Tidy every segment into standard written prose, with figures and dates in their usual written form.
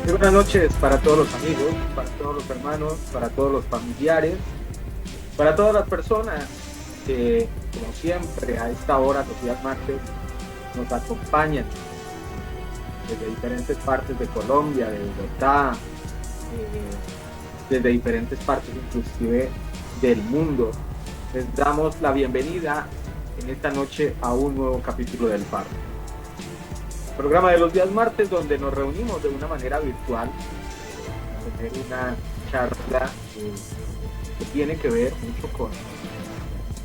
Muy buenas noches para todos los amigos, para todos los hermanos, para todos los familiares, para todas las personas que, como siempre, a esta hora, los días martes, nos acompañan desde diferentes partes de Colombia, de Bogotá, desde diferentes partes inclusive del mundo. Les damos la bienvenida en esta noche a un nuevo capítulo del Faro. Programa de los días martes donde nos reunimos de una manera virtual a tener una charla que tiene que ver mucho con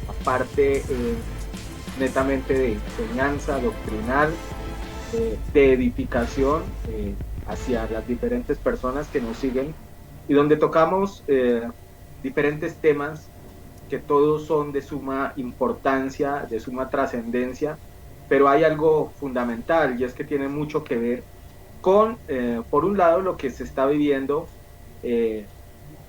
la parte netamente de enseñanza doctrinal, de edificación hacia las diferentes personas que nos siguen y donde tocamos diferentes temas que todos son de suma importancia, de suma trascendencia, pero hay algo fundamental y es que tiene mucho que ver con, por un lado, lo que se está viviendo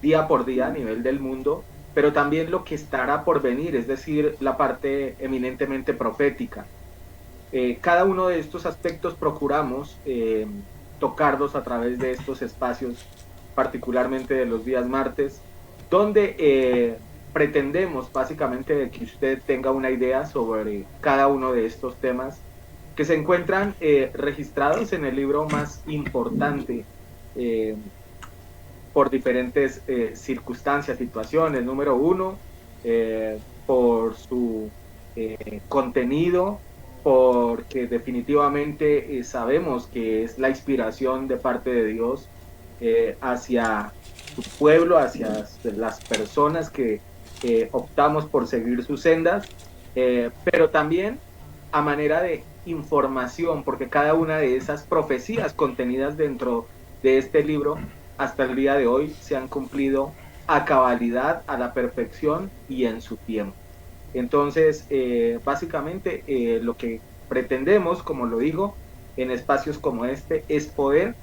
día por día a nivel del mundo, pero también lo que estará por venir, es decir, la parte eminentemente profética. Cada uno de estos aspectos procuramos tocarlos a través de estos espacios, particularmente de los días martes, donde pretendemos básicamente de que usted tenga una idea sobre cada uno de estos temas que se encuentran registrados en el libro más importante eh, por diferentes circunstancias, situaciones. Número uno, por su contenido, porque definitivamente sabemos que es la inspiración de parte de Dios hacia su pueblo, hacia las personas que optamos por seguir sus sendas, pero también a manera de información, porque cada una de esas profecías contenidas dentro de este libro hasta el día de hoy se han cumplido a cabalidad, a la perfección y en su tiempo. Entonces, básicamente lo que pretendemos, como lo digo, en espacios como este, es poder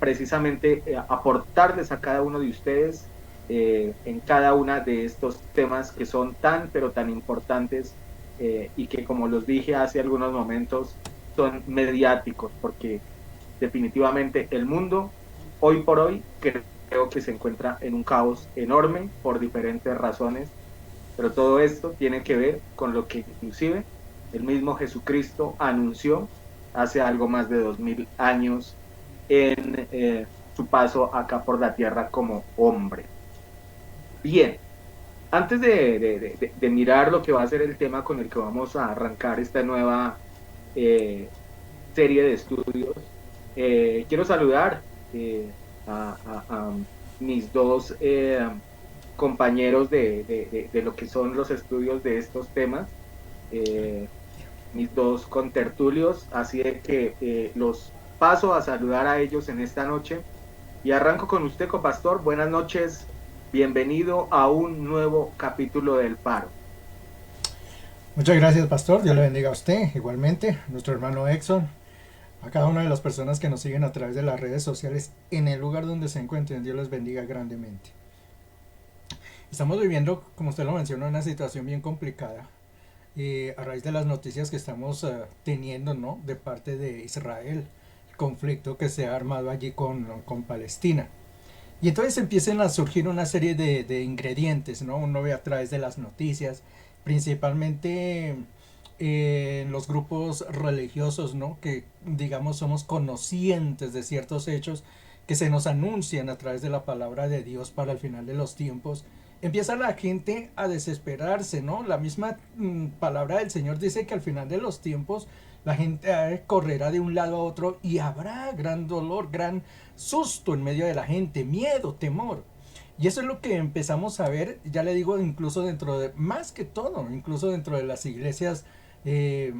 precisamente aportarles a cada uno de ustedes en cada una de estos temas que son tan, pero tan importantes y que, como los dije hace algunos momentos, son mediáticos, porque definitivamente el mundo, hoy por hoy, creo que se encuentra en un caos enorme por diferentes razones, pero todo esto tiene que ver con lo que inclusive el mismo Jesucristo anunció hace algo más de 2000 años en su paso acá por la tierra como hombre. Bien, antes de mirar lo que va a ser el tema con el que vamos a arrancar esta nueva eh, serie de estudios, quiero saludar a mis dos compañeros de lo que son los estudios de estos temas, eh, mis dos contertulios, así de que los paso a saludar a ellos en esta noche y arranco con usted, copastor. Buenas noches, bienvenido a un nuevo capítulo del Faro. Muchas gracias, pastor. Dios le bendiga a usted, igualmente, a nuestro hermano Exxon, a cada una de las personas que nos siguen a través de las redes sociales en el lugar donde se encuentren. Dios les bendiga grandemente. Estamos viviendo, como usted lo mencionó, una situación bien complicada a raíz de las noticias que estamos teniendo, ¿no? De parte de Israel, el conflicto que se ha armado allí con Palestina. Y entonces empiezan a surgir una serie de ingredientes, ¿no? Uno ve a través de las noticias, principalmente en los grupos religiosos, ¿no? Que digamos somos conscientes de ciertos hechos que se nos anuncian a través de la palabra de Dios para el final de los tiempos. Empieza la gente a desesperarse, ¿no? La misma palabra del Señor dice que al final de los tiempos la gente correrá de un lado a otro y habrá gran dolor, gran susto en medio de la gente, miedo, temor. Y eso es lo que empezamos a ver, ya le digo, incluso dentro de, más que todo, incluso dentro de las iglesias eh,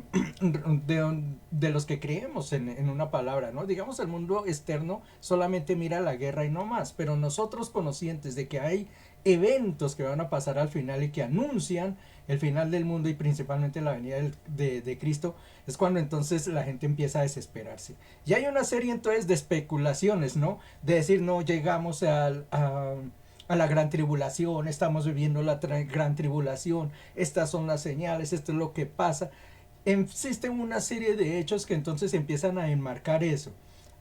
de los que creemos en una palabra, ¿no? Digamos, el mundo externo solamente mira la guerra y no más, pero nosotros conscientes de que hay eventos que van a pasar al final y que anuncian el final del mundo y principalmente la venida de Cristo, es cuando entonces la gente empieza a desesperarse. Y hay una serie entonces de especulaciones, ¿no? De decir, no, llegamos a la gran tribulación, estamos viviendo la gran tribulación, estas son las señales, esto es lo que pasa. Existen una serie de hechos que entonces empiezan a enmarcar eso.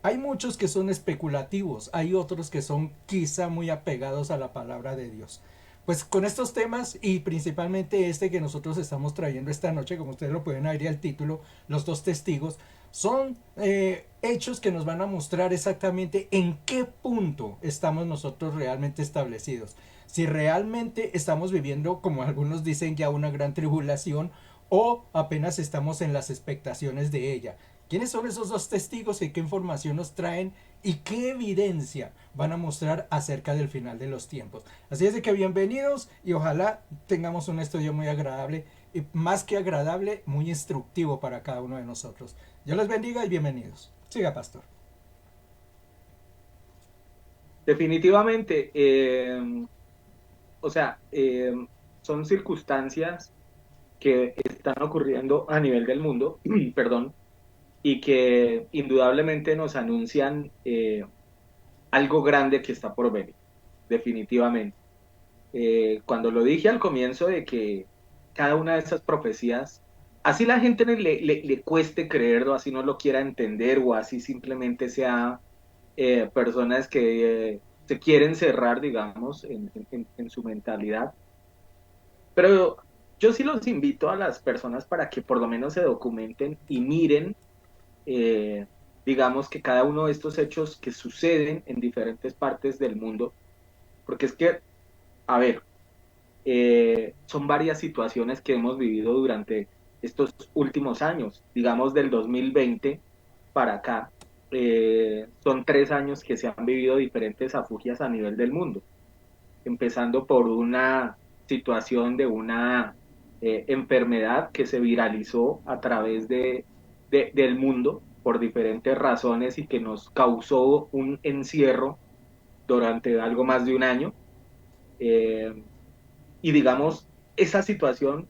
Hay muchos que son especulativos, hay otros que son quizá muy apegados a la palabra de Dios. Pues con estos temas y principalmente este que nosotros estamos trayendo esta noche, como ustedes lo pueden ver el título, los dos testigos, son hechos que nos van a mostrar exactamente en qué punto estamos nosotros realmente establecidos. Si realmente estamos viviendo, como algunos dicen, ya una gran tribulación o apenas estamos en las expectaciones de ella. ¿Quiénes son esos dos testigos y qué información nos traen y qué evidencia van a mostrar acerca del final de los tiempos? Así es de que bienvenidos y ojalá tengamos un estudio muy agradable y más que agradable, muy instructivo para cada uno de nosotros. Dios les bendiga y bienvenidos. Siga, pastor. Definitivamente, o sea, son circunstancias que están ocurriendo a nivel del mundo, perdón, y que indudablemente nos anuncian algo grande que está por venir, definitivamente. Cuando lo dije al comienzo de que cada una de esas profecías, así la gente le cueste creerlo, así no lo quiera entender o así simplemente sea personas que se quieren cerrar, digamos, en su mentalidad. Pero yo sí los invito a las personas para que por lo menos se documenten y miren, eh, digamos, que cada uno de estos hechos que suceden en diferentes partes del mundo, porque es que, a ver, son varias situaciones que hemos vivido durante estos últimos años, digamos del 2020 para acá. Son 3 años que se han vivido diferentes afugias a nivel del mundo, empezando por una situación de una enfermedad que se viralizó a través del mundo por diferentes razones y que nos causó un encierro durante algo más de un año. Eh, y digamos, esa situación,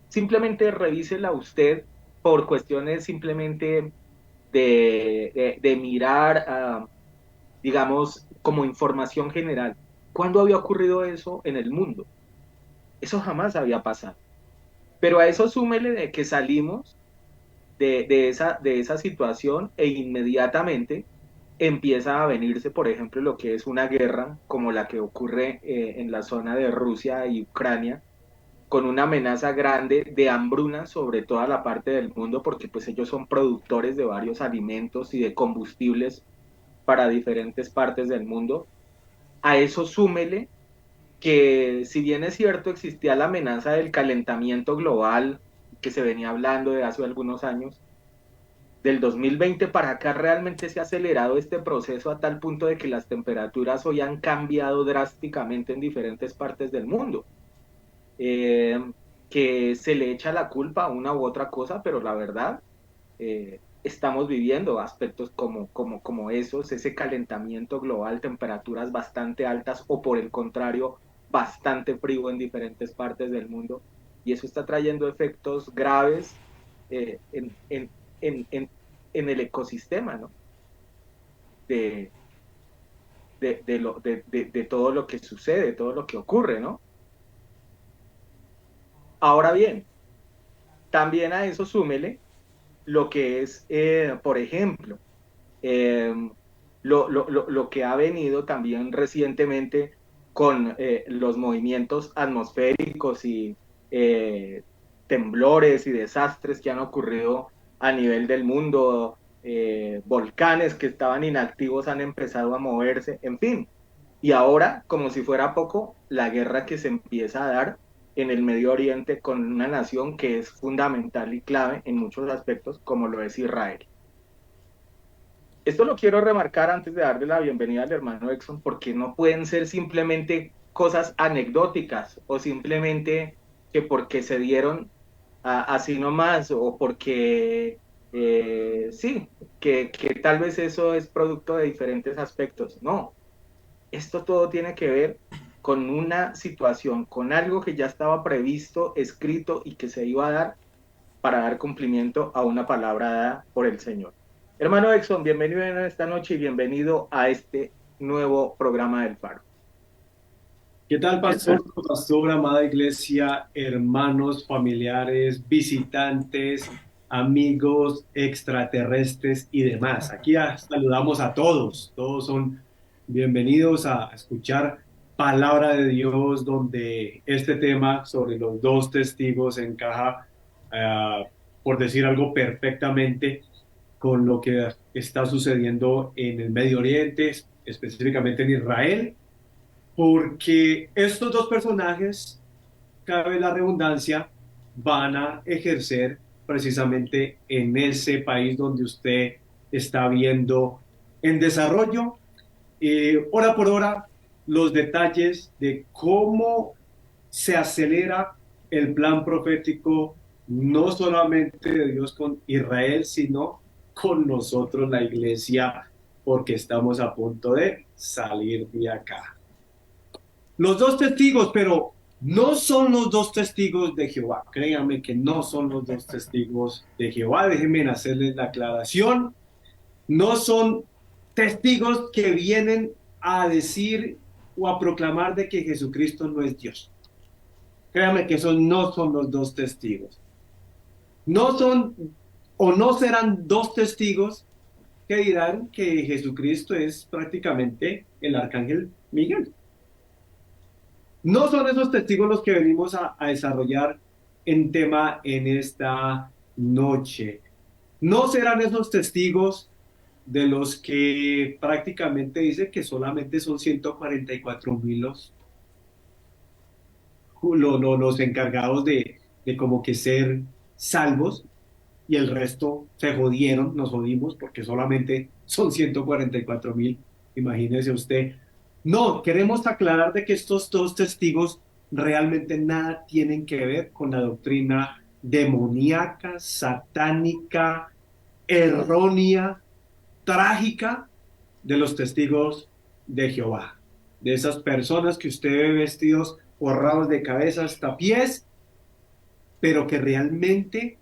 simplemente revísela usted por cuestiones simplemente de mirar, digamos, como información general. ¿Cuándo había ocurrido eso en el mundo? Eso jamás había pasado. Pero a eso súmele de que salimos de esa situación e inmediatamente empieza a venirse, por ejemplo, lo que es una guerra como la que ocurre en la zona de Rusia y Ucrania, con una amenaza grande de hambruna sobre toda la parte del mundo, porque pues ellos son productores de varios alimentos y de combustibles para diferentes partes del mundo. A eso súmele que si bien es cierto existía la amenaza del calentamiento global que se venía hablando de hace algunos años, del 2020 para acá realmente se ha acelerado este proceso a tal punto de que las temperaturas hoy han cambiado drásticamente en diferentes partes del mundo. Eh, que se le echa la culpa a una u otra cosa, pero la verdad, estamos viviendo aspectos como esos, ese calentamiento global, temperaturas bastante altas o por el contrario, bastante frío en diferentes partes del mundo. Y eso está trayendo efectos graves eh, en, en, en, en, en el ecosistema, ¿no? De, de todo lo que sucede, todo lo que ocurre, ¿no? Ahora bien, también a eso súmele lo que es, por ejemplo, eh, lo que ha venido también recientemente con los movimientos atmosféricos y eh, temblores y desastres que han ocurrido a nivel del mundo, volcanes que estaban inactivos han empezado a moverse, en fin. Y ahora, como si fuera poco, la guerra que se empieza a dar en el Medio Oriente con una nación que es fundamental y clave en muchos aspectos, como lo es Israel. Esto lo quiero remarcar antes de darle la bienvenida al hermano Exxon, porque no pueden ser simplemente cosas anecdóticas o simplemente que porque se dieron así nomás o porque sí, que tal vez eso es producto de diferentes aspectos. No, esto todo tiene que ver con una situación, con algo que ya estaba previsto, escrito y que se iba a dar para dar cumplimiento a una palabra dada por el Señor. Hermano Exxon, bienvenido en esta noche y bienvenido a este nuevo programa del Faro. ¿Qué tal, pastor, pastor, amada iglesia, hermanos, familiares, visitantes? amigos extraterrestres y demás. Aquí saludamos a todos. Todos son bienvenidos a escuchar palabra de Dios, donde este tema sobre los dos testigos encaja, por decir algo, perfectamente con lo que está sucediendo en el Medio Oriente, específicamente en Israel, porque estos dos personajes, cabe la redundancia, van a ejercer precisamente en ese país donde usted está viendo en desarrollo, hora por hora, los detalles de cómo se acelera el plan profético, no solamente de Dios con Israel, sino con nosotros, la iglesia, porque estamos a punto de salir de acá. Los dos testigos, pero no son los dos testigos de Jehová. Créanme que no son los dos testigos de Jehová. Déjenme hacerles la aclaración. No son testigos que vienen a decir o a proclamar de que Jesucristo no es Dios. Créanme que esos no son los dos testigos. No son o no serán dos testigos que dirán que Jesucristo es prácticamente el arcángel Miguel. No son esos testigos los que venimos a desarrollar en tema en esta noche. No serán esos testigos de los que prácticamente dice que solamente son 144,000 los encargados de como que ser salvos, y el resto se jodieron, nos jodimos porque solamente son 144,000. Imagínese usted. No, queremos aclarar de que estos dos testigos realmente nada tienen que ver con la doctrina demoníaca, satánica, errónea, trágica de los testigos de Jehová, de esas personas que usted ve vestidos forrados de cabeza hasta pies, pero que realmente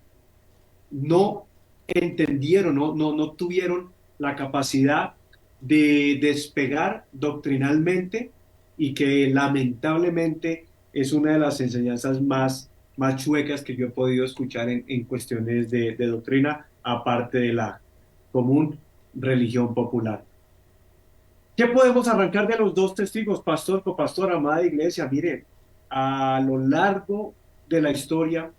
no entendieron, no tuvieron la capacidad de despegar doctrinalmente, y que lamentablemente es una de las enseñanzas más chuecas que yo he podido escuchar en cuestiones de doctrina, aparte de la común religión popular. ¿Qué podemos arrancar de los dos testigos, pastor, copastor, amada iglesia? Mire, a lo largo de la historia,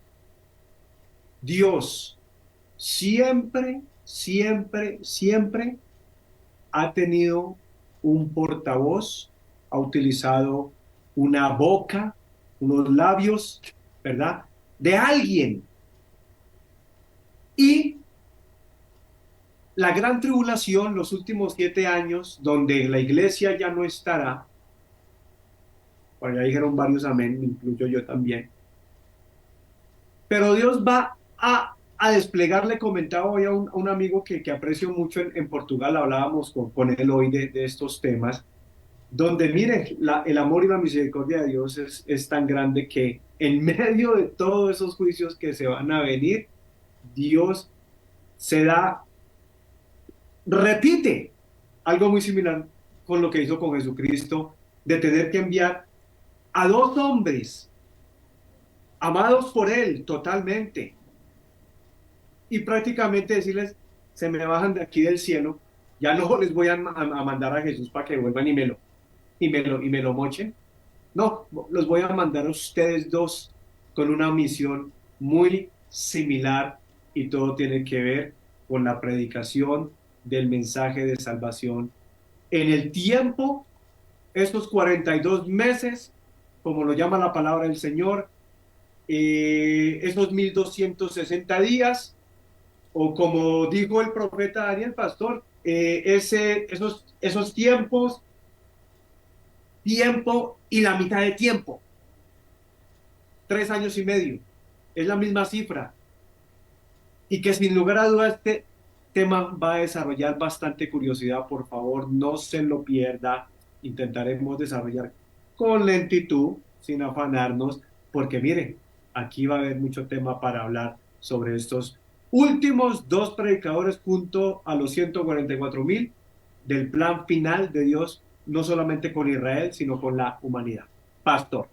Dios siempre, siempre, siempre ha tenido un portavoz, ha utilizado una boca, unos labios, ¿verdad? De alguien. Y la gran tribulación, los últimos 7 años, donde la iglesia ya no estará, por allá dijeron varios amén, me incluyo yo también, pero Dios va a desplegar. Le comentaba hoy a un amigo que aprecio mucho en Portugal, hablábamos con él hoy de estos temas, donde mire, el amor y la misericordia de Dios es tan grande que en medio de todos esos juicios que se van a venir, Dios repite algo muy similar con lo que hizo con Jesucristo, de tener que enviar a 2 hombres amados por Él totalmente, y prácticamente decirles: se me bajan de aquí del cielo, ya no les voy a mandar a Jesús para que vuelvan y me lo mochen. No, los voy a mandar a ustedes dos con una misión muy similar, y todo tiene que ver con la predicación del mensaje de salvación en el tiempo, estos 42 meses, como lo llama la palabra del Señor, esos 1260 días, o como dijo el profeta Daniel, pastor, esos tiempos, tiempo y la mitad de tiempo, 3 años y medio, es la misma cifra, y que sin lugar a dudas este tema va a desarrollar bastante curiosidad. Por favor, no se lo pierda. Intentaremos desarrollar con lentitud, sin afanarnos, porque mire, aquí va a haber mucho tema para hablar sobre estos últimos 2 predicadores junto a los 144,000 del plan final de Dios, no solamente con Israel, sino con la humanidad. Pastor.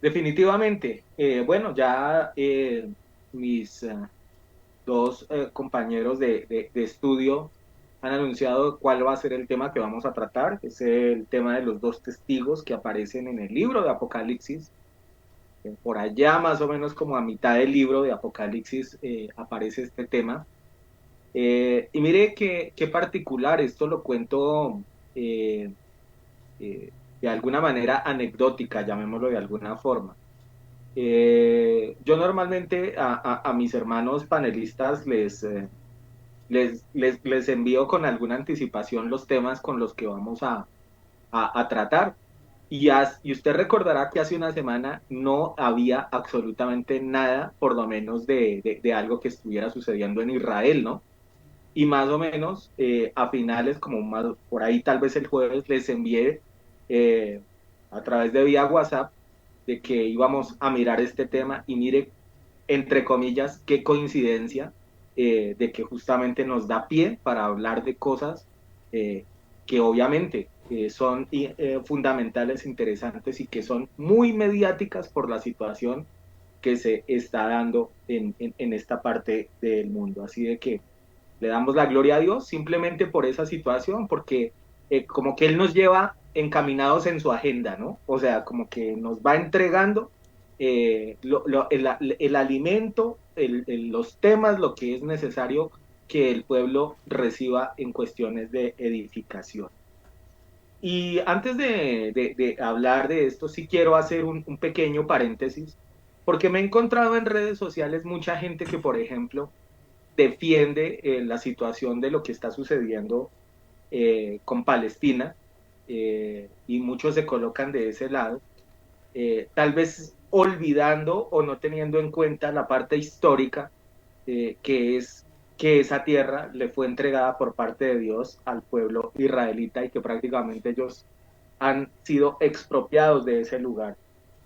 Definitivamente. Bueno, ya mis dos compañeros de estudio han anunciado cuál va a ser el tema que vamos a tratar. Es el tema de los dos testigos que aparecen en el libro de Apocalipsis. Por allá, más o menos como a mitad del libro de Apocalipsis, aparece este tema. Y mire qué particular, esto lo cuento eh, de alguna manera anecdótica, llamémoslo de alguna forma. Yo normalmente a mis hermanos panelistas les envío con alguna anticipación los temas con los que vamos a tratar. Y usted recordará que hace una semana no había absolutamente nada, por lo menos de algo que estuviera sucediendo en Israel, ¿no? Y más o menos a finales, como más, por ahí tal vez el jueves, les envié eh, a través de vía WhatsApp de que íbamos a mirar este tema y mire, entre comillas, qué coincidencia de que justamente nos da pie para hablar de cosas que obviamente son fundamentales, interesantes y que son muy mediáticas por la situación que se está dando en esta parte del mundo. Así de que le damos la gloria a Dios simplemente por esa situación, porque como que Él nos lleva encaminados en su agenda, ¿no? O sea, como que nos va entregando el alimento, los temas, lo que es necesario que el pueblo reciba en cuestiones de edificación. Y antes de hablar de esto, sí quiero hacer un pequeño paréntesis, porque me he encontrado en redes sociales mucha gente que, por ejemplo, defiende la situación de lo que está sucediendo con Palestina, y muchos se colocan de ese lado, tal vez olvidando o no teniendo en cuenta la parte histórica, que es que esa tierra le fue entregada por parte de Dios al pueblo israelita y que prácticamente ellos han sido expropiados de ese lugar.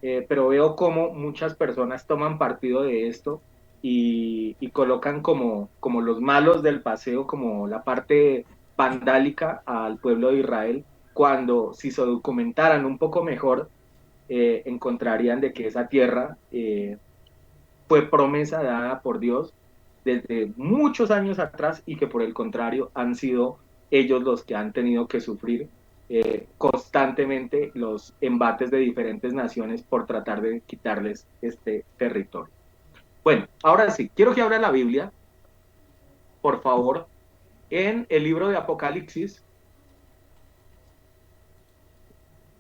Pero veo como muchas personas toman partido de esto y colocan como los malos del paseo, como la parte vandálica al pueblo de Israel, cuando si se documentaran un poco mejor, encontrarían de que esa tierra fue promesa dada por Dios desde muchos años atrás y que por el contrario han sido ellos los que han tenido que sufrir constantemente los embates de diferentes naciones por tratar de quitarles este territorio. Bueno, ahora sí, quiero que abra la Biblia, por favor, en el libro de Apocalipsis,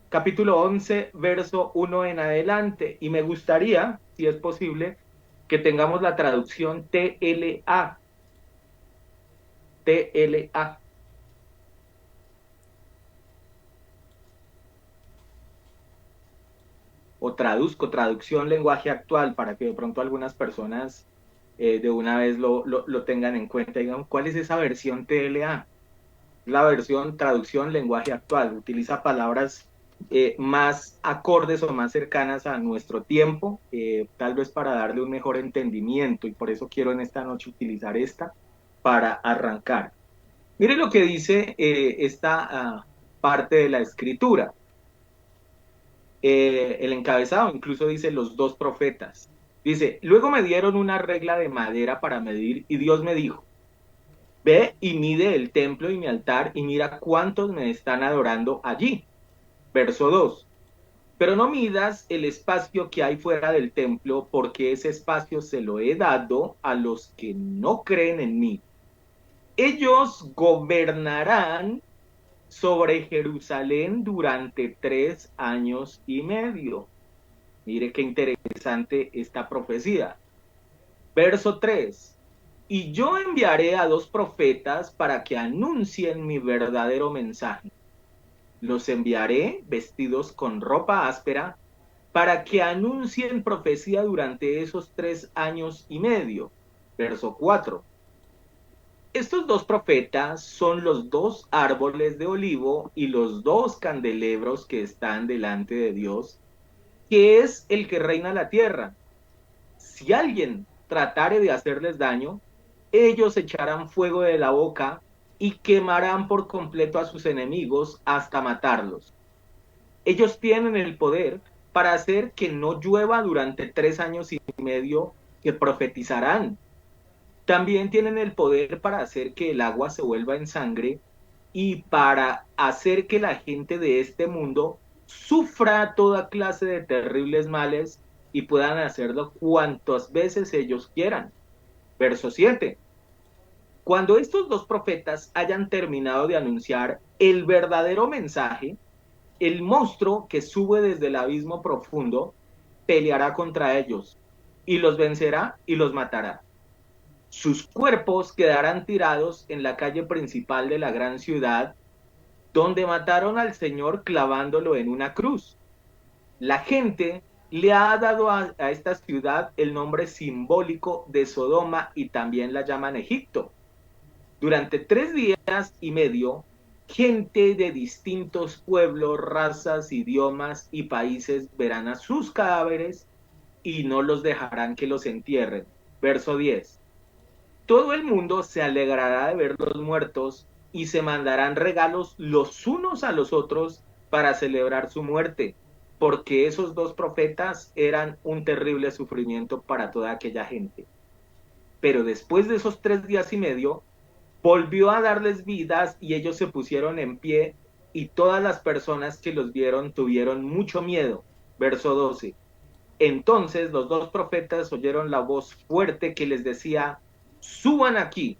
capítulo 11, verso 1 en adelante, y me gustaría, si es posible, que tengamos la traducción TLA. TLA. O traduzco, traducción lenguaje actual, para que de pronto algunas personas de una vez lo tengan en cuenta. Digan, ¿cuál es esa versión TLA? La versión traducción lenguaje actual. Utiliza palabras más acordes o más cercanas a nuestro tiempo, tal vez para darle un mejor entendimiento, y por eso quiero en esta noche utilizar esta para arrancar. Mire lo que dice esta parte de la escritura. El encabezado incluso dice los dos profetas. Dice, luego me dieron una regla de madera para medir y Dios me dijo, ve y mide el templo y mi altar y mira cuántos me están adorando allí. Verso 2. Pero no midas el espacio que hay fuera del templo, porque ese espacio se lo he dado a los que no creen en mí. Ellos gobernarán sobre Jerusalén durante 3 años y medio. Mire qué interesante esta profecía. Verso 3. Y yo enviaré a 2 profetas para que anuncien mi verdadero mensaje. Los enviaré vestidos con ropa áspera para que anuncien profecía durante esos 3 años y medio. Verso 4. Estos 2 profetas son los 2 árboles de olivo y los 2 candelebros que están delante de Dios, que es el que reina la tierra. Si alguien tratare de hacerles daño, ellos echarán fuego de la boca y quemarán por completo a sus enemigos hasta matarlos. Ellos tienen el poder para hacer que no llueva durante 3 años y medio que profetizarán. También tienen el poder para hacer que el agua se vuelva en sangre y para hacer que la gente de este mundo sufra toda clase de terribles males y puedan hacerlo cuantas veces ellos quieran. Verso 7. Cuando estos dos profetas hayan terminado de anunciar el verdadero mensaje, el monstruo que sube desde el abismo profundo peleará contra ellos y los vencerá y los matará. Sus cuerpos quedarán tirados en la calle principal de la gran ciudad, donde mataron al Señor clavándolo en una cruz. La gente le ha dado a esta ciudad el nombre simbólico de Sodoma y también la llaman Egipto. Durante 3 días y medio, gente de distintos pueblos, razas, idiomas y países verán a sus cadáveres y no los dejarán que los entierren. Verso 10. Todo el mundo se alegrará de ver los muertos y se mandarán regalos los unos a los otros para celebrar su muerte, porque esos dos profetas eran un terrible sufrimiento para toda aquella gente. Pero después de esos 3 días y medio, volvió a darles vidas y ellos se pusieron en pie y todas las personas que los vieron tuvieron mucho miedo. Verso 12. Entonces los dos profetas oyeron la voz fuerte que les decía: suban aquí.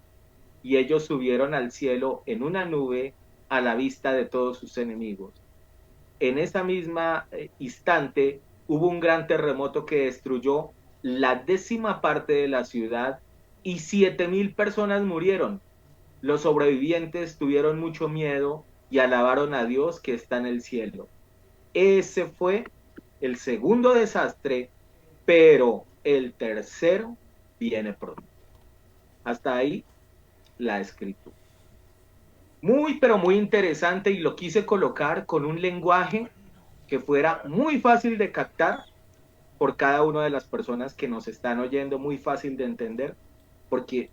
Y ellos subieron al cielo en una nube a la vista de todos sus enemigos. En esa misma instante hubo un gran terremoto que destruyó la 10ª parte de la ciudad y 7,000 personas murieron. Los sobrevivientes tuvieron mucho miedo y alabaron a Dios que está en el cielo. Ese fue el segundo desastre, pero el tercero viene pronto. Hasta ahí la escritura. Muy, pero muy interesante, y lo quise colocar con un lenguaje que fuera muy fácil de captar por cada una de las personas que nos están oyendo, muy fácil de entender, porque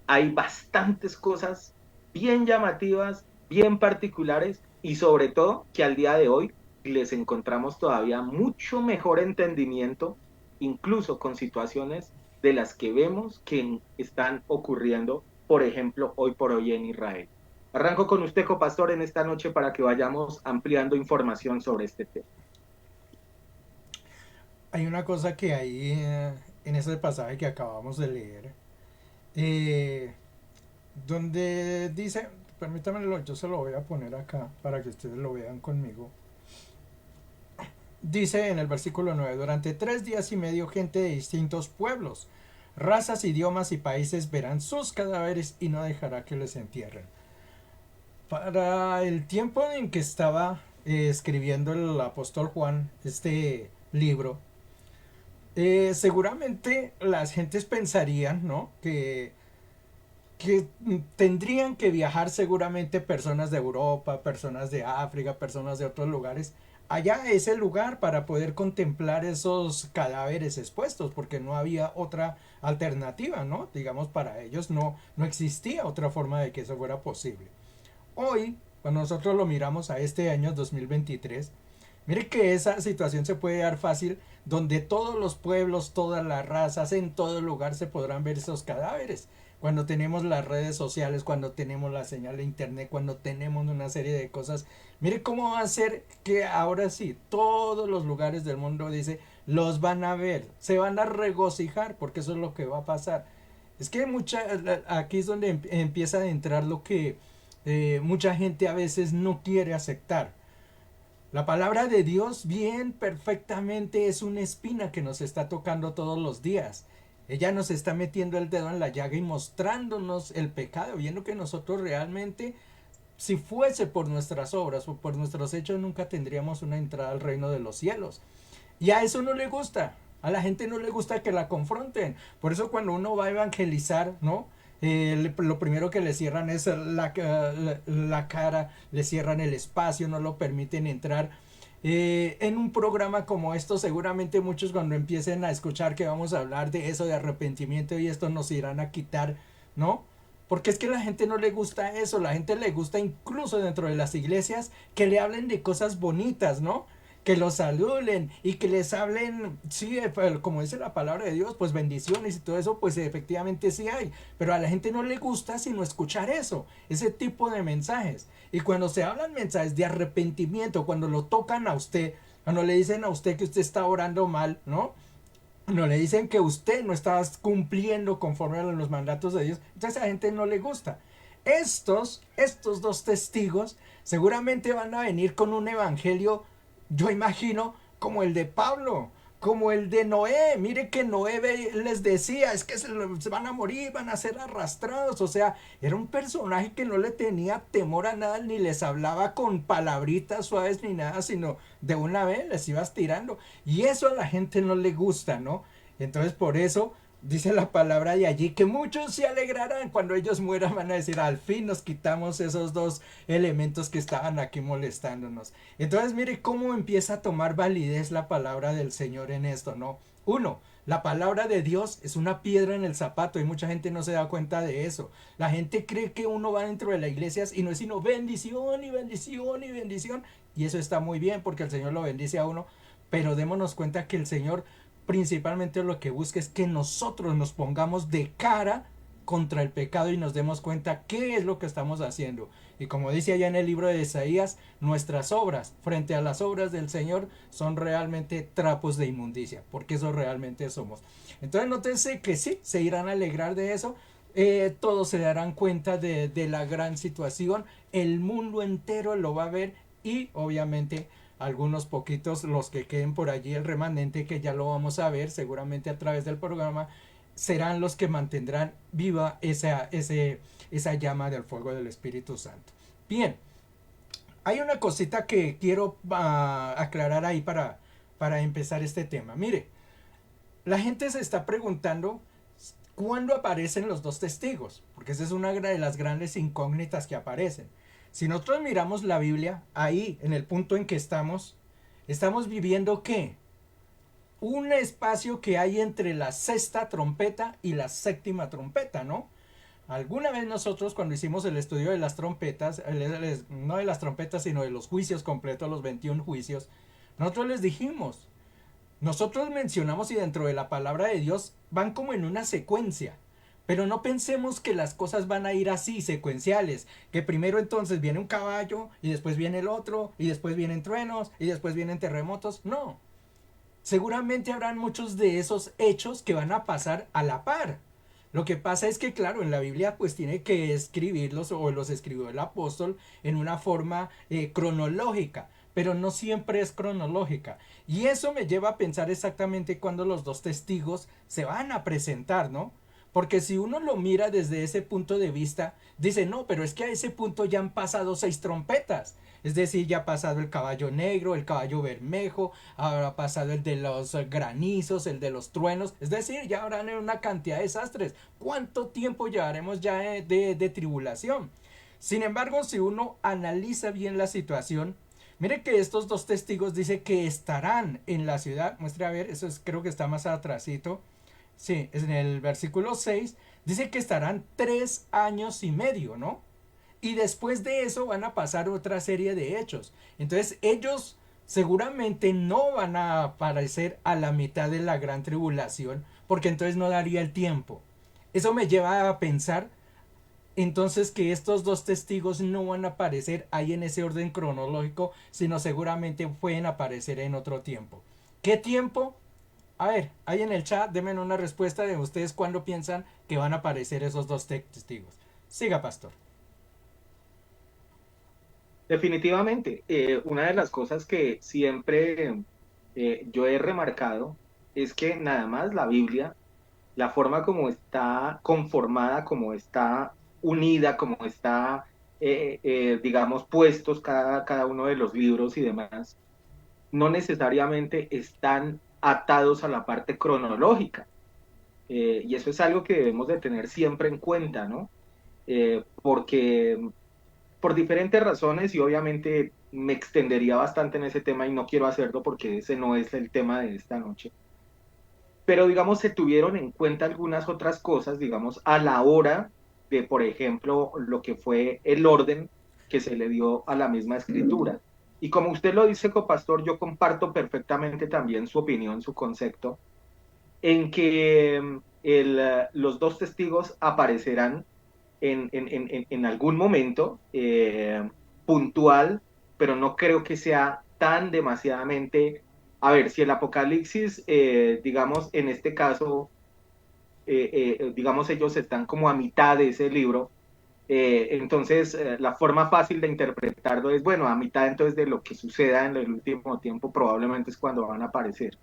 hay bastantes cosas bien llamativas, bien particulares, y sobre todo que al día de hoy les encontramos todavía mucho mejor entendimiento, incluso con situaciones de las que vemos que están ocurriendo, por ejemplo, hoy por hoy en Israel. Arranco con usted, copastor, en esta noche para que vayamos ampliando información sobre este tema. Hay una cosa que hay en ese pasaje que acabamos de leer, donde dice, permítanmelo, yo se lo voy a poner acá para que ustedes lo vean conmigo. Dice en el versículo 9: durante 3 días y medio gente de distintos pueblos, razas, idiomas y países verán sus cadáveres y no dejará que les entierren. Para el tiempo en que estaba escribiendo el apóstol Juan este libro, seguramente las gentes pensarían, ¿no?, que tendrían que viajar seguramente personas de Europa, personas de África, personas de otros lugares, allá a ese lugar para poder contemplar esos cadáveres expuestos, porque no había otra alternativa, ¿no? Digamos, para ellos no existía otra forma de que eso fuera posible. Hoy, cuando nosotros lo miramos a este año 2023, mire que esa situación se puede dar fácil, donde todos los pueblos, todas las razas, en todo lugar se podrán ver esos cadáveres. Cuando tenemos las redes sociales, cuando tenemos la señal de internet, cuando tenemos una serie de cosas, mire cómo va a ser que ahora sí, todos los lugares del mundo, dice, los van a ver, se van a regocijar, porque eso es lo que va a pasar. Es que aquí es donde empieza a entrar lo que mucha gente a veces no quiere aceptar. La palabra de Dios bien perfectamente es una espina que nos está tocando todos los días. Ella nos está metiendo el dedo en la llaga y mostrándonos el pecado, viendo que nosotros realmente, si fuese por nuestras obras o por nuestros hechos, nunca tendríamos una entrada al reino de los cielos. Y a eso no le gusta, a la gente no le gusta que la confronten. Por eso cuando uno va a evangelizar, ¿no?, lo primero que le cierran es la cara, le cierran el espacio, no lo permiten entrar. En un programa como esto, seguramente muchos cuando empiecen a escuchar que vamos a hablar de eso, de arrepentimiento y esto, nos irán a quitar, ¿no? Porque es que a la gente no le gusta eso, la gente le gusta incluso dentro de las iglesias que le hablen de cosas bonitas, ¿no? que los saluden y que les hablen, sí, pues, como dice la palabra de Dios, pues bendiciones y todo eso, pues efectivamente sí hay, pero a la gente no le gusta sino escuchar eso, ese tipo de mensajes. Y cuando se hablan mensajes de arrepentimiento, cuando lo tocan a usted, cuando le dicen a usted que usted está orando mal, ¿no? No le dicen que usted no está cumpliendo conforme a los mandatos de Dios, entonces a la gente no le gusta. Estos dos testigos seguramente van a venir con un evangelio, yo imagino, como el de Pablo, como el de Noé. Mire que Noé les decía, es que se van a morir, van a ser arrastrados. O sea, era un personaje que no le tenía temor a nada, ni les hablaba con palabritas suaves ni nada, sino de una vez les ibas tirando. Y eso a la gente no le gusta, ¿no? Entonces por eso dice la palabra de allí que muchos se alegrarán cuando ellos mueran, van a decir, al fin nos quitamos esos dos elementos que estaban aquí molestándonos. Entonces mire cómo empieza a tomar validez la palabra del Señor en esto, ¿no? Uno, la palabra de Dios es una piedra en el zapato y mucha gente no se da cuenta de eso. La gente cree que uno va dentro de las iglesias y no es sino bendición y bendición y bendición. Y eso está muy bien porque el Señor lo bendice a uno, pero démonos cuenta que el Señor principalmente lo que busca es que nosotros nos pongamos de cara contra el pecado y nos demos cuenta qué es lo que estamos haciendo. Y como dice allá en el libro de Isaías, nuestras obras frente a las obras del Señor son realmente trapos de inmundicia, porque eso realmente somos. Entonces nótense que sí, se irán a alegrar de eso, todos se darán cuenta de la gran situación, el mundo entero lo va a ver y obviamente algunos poquitos, los que queden por allí, el remanente, que ya lo vamos a ver seguramente a través del programa, serán los que mantendrán viva esa llama del fuego del Espíritu Santo. Bien, hay una cosita que quiero aclarar ahí para empezar este tema. Mire, la gente se está preguntando cuándo aparecen los dos testigos, porque esa es una de las grandes incógnitas que aparecen. Si nosotros miramos la Biblia, ahí, en el punto en que estamos viviendo ¿qué? Un espacio que hay entre la sexta trompeta y la séptima trompeta, ¿no? Alguna vez nosotros cuando hicimos el estudio de las trompetas, no de las trompetas, sino de los juicios completos, los 21 juicios, nosotros les dijimos, nosotros mencionamos y dentro de la palabra de Dios van como en una secuencia. Pero no pensemos que las cosas van a ir así, secuenciales, que primero entonces viene un caballo y después viene el otro y después vienen truenos y después vienen terremotos. No, seguramente habrán muchos de esos hechos que van a pasar a la par. Lo que pasa es que, claro, en la Biblia pues tiene que escribirlos o los escribió el apóstol en una forma cronológica, pero no siempre es cronológica. Y eso me lleva a pensar exactamente cuando los dos testigos se van a presentar, ¿no? Porque si uno lo mira desde ese punto de vista, dice, no, pero es que a ese punto ya han pasado 6 trompetas. Es decir, ya ha pasado el caballo negro, el caballo bermejo, ahora ha pasado el de los granizos, el de los truenos. Es decir, ya habrán una cantidad de desastres. ¿Cuánto tiempo llevaremos ya de tribulación? Sin embargo, si uno analiza bien la situación, mire que estos dos testigos dice que estarán en la ciudad. Muestre a ver, eso creo que está más atrasito. Sí, es en el versículo 6, dice que estarán 3 años y medio, ¿no? Y después de eso van a pasar otra serie de hechos. Entonces ellos seguramente no van a aparecer a la mitad de la gran tribulación, porque entonces no daría el tiempo. Eso me lleva a pensar entonces que estos dos testigos no van a aparecer ahí en ese orden cronológico, sino seguramente pueden aparecer en otro tiempo. ¿Qué tiempo? A ver, ahí en el chat, denme una respuesta de ustedes cuándo piensan que van a aparecer esos dos testigos. Siga, pastor. Definitivamente, una de las cosas que siempre yo he remarcado es que nada más la Biblia, la forma como está conformada, como está unida, como está, digamos, puestos cada uno de los libros y demás, no necesariamente están atados a la parte cronológica. Y eso es algo que debemos de tener siempre en cuenta, ¿no? Porque por diferentes razones, y obviamente me extendería bastante en ese tema y no quiero hacerlo porque ese no es el tema de esta noche, pero digamos se tuvieron en cuenta algunas otras cosas, digamos, a la hora de, por ejemplo, lo que fue el orden que se le dio a la misma escritura. Y como usted lo dice, copastor, yo comparto perfectamente también su opinión, su concepto, en que los dos testigos aparecerán en algún momento puntual, pero no creo que sea tan demasiadamente. A ver, si el Apocalipsis, digamos, en este caso, digamos, ellos están como a mitad de ese libro, entonces la forma fácil de interpretarlo es, bueno, a mitad entonces de lo que suceda en el último tiempo probablemente es cuando van a aparecer.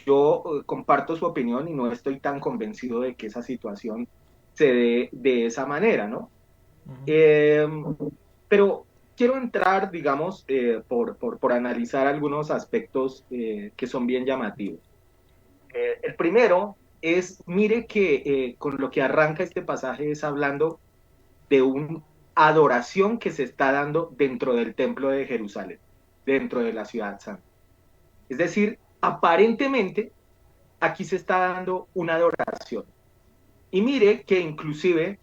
Yo comparto su opinión y no estoy tan convencido de que esa situación se dé de esa manera, ¿no? Ujú. Eh, pero quiero entrar, digamos, por analizar algunos aspectos que son bien llamativos. El primero es, mire que con lo que arranca este pasaje es hablando de una adoración que se está dando dentro del templo de Jerusalén, dentro de la ciudad santa. Es decir, aparentemente aquí se está dando una adoración. Y mire que inclusive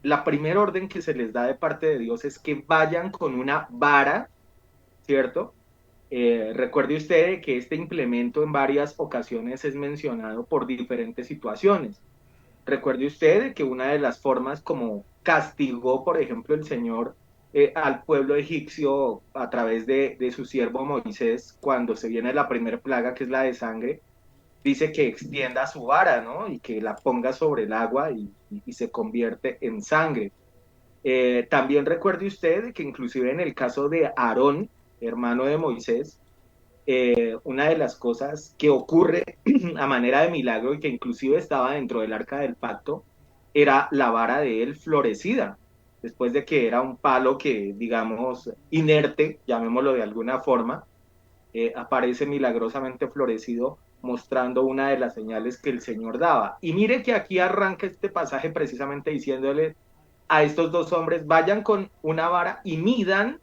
la primera orden que se les da de parte de Dios es que vayan con una vara, ¿cierto? Recuerde usted que este implemento en varias ocasiones es mencionado por diferentes situaciones. Recuerde usted que una de las formas como castigó, por ejemplo, el Señor al pueblo egipcio a través de su siervo Moisés cuando se viene la primera plaga, que es la de sangre, dice que extienda su vara, ¿no? Y que la ponga sobre el agua y se convierte en sangre. También recuerde usted que inclusive en el caso de Aarón, hermano de Moisés, una de las cosas que ocurre a manera de milagro y que inclusive estaba dentro del arca del pacto era la vara de él florecida, después de que era un palo que, digamos, inerte, llamémoslo de alguna forma, aparece milagrosamente florecido, mostrando una de las señales que el Señor daba. Y mire que aquí arranca este pasaje precisamente diciéndole a estos dos hombres, vayan con una vara y midan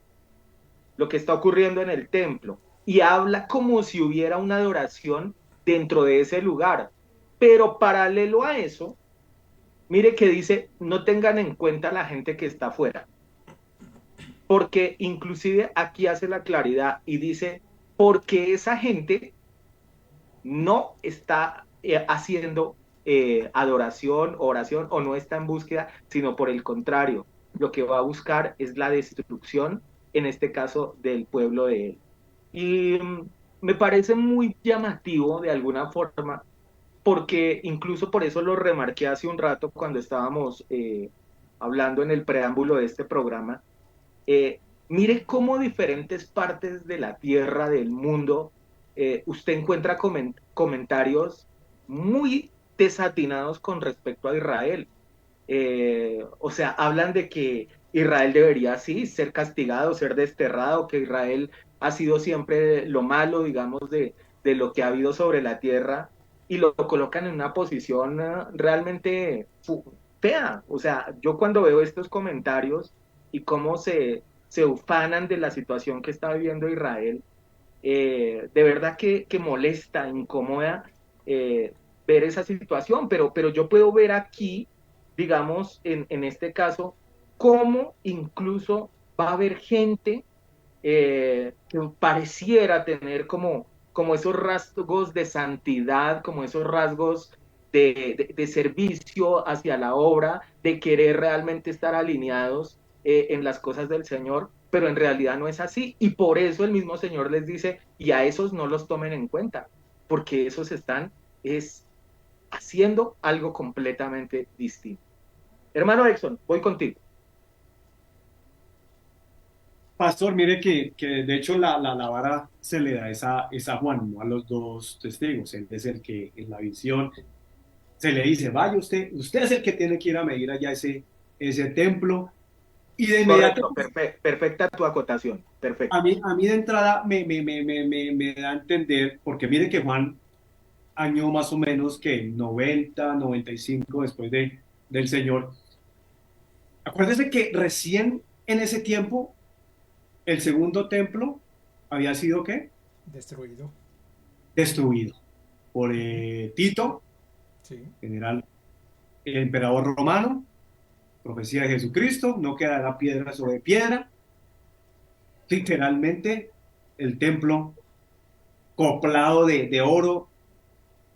lo que está ocurriendo en el templo. Y habla como si hubiera una adoración dentro de ese lugar. Pero paralelo a eso, mire que dice, no tengan en cuenta la gente que está afuera. Porque inclusive aquí hace la claridad y dice, porque esa gente no está haciendo adoración, oración o no está en búsqueda, sino por el contrario, lo que va a buscar es la destrucción, en este caso del pueblo de él. Y me parece muy llamativo de alguna forma, porque incluso por eso lo remarqué hace un rato cuando estábamos hablando en el preámbulo de este programa. Mire cómo diferentes partes de la tierra, del mundo, usted encuentra comentarios muy desatinados con respecto a Israel. O sea, hablan de que Israel debería, sí, ser castigado, ser desterrado, que Israel ha sido siempre lo malo, digamos, de lo que ha habido sobre la tierra, y lo colocan en una posición realmente fea. O sea, yo cuando veo estos comentarios y cómo se ufanan de la situación que está viviendo Israel, de verdad que molesta, incomoda ver esa situación, pero yo puedo ver aquí, digamos, en este caso, cómo incluso va a haber gente que pareciera tener como esos rasgos de santidad, como esos rasgos de servicio hacia la obra, de querer realmente estar alineados en las cosas del Señor, pero en realidad no es así. Y por eso el mismo Señor les dice, y a esos no los tomen en cuenta, porque esos están es, haciendo algo completamente distinto. Hermano Exxon, voy contigo. Pastor, mire que de hecho la vara se le da esa a Juan, no a los dos testigos. Él es el que en la visión se le dice, vaya usted es el que tiene que ir a medir allá ese templo. Y de inmediato, Correcto, perfecta tu acotación, perfecto. a mí de entrada me da a entender, porque mire que Juan, año más o menos que 90, 95 después del Señor, acuérdese que recién en ese tiempo el segundo templo había sido ¿qué? Destruido. Destruido por Ujú. Tito, Sí. general, el emperador romano, profecía de Jesucristo, no quedará piedra sobre piedra. literalmente el templo coplado de oro,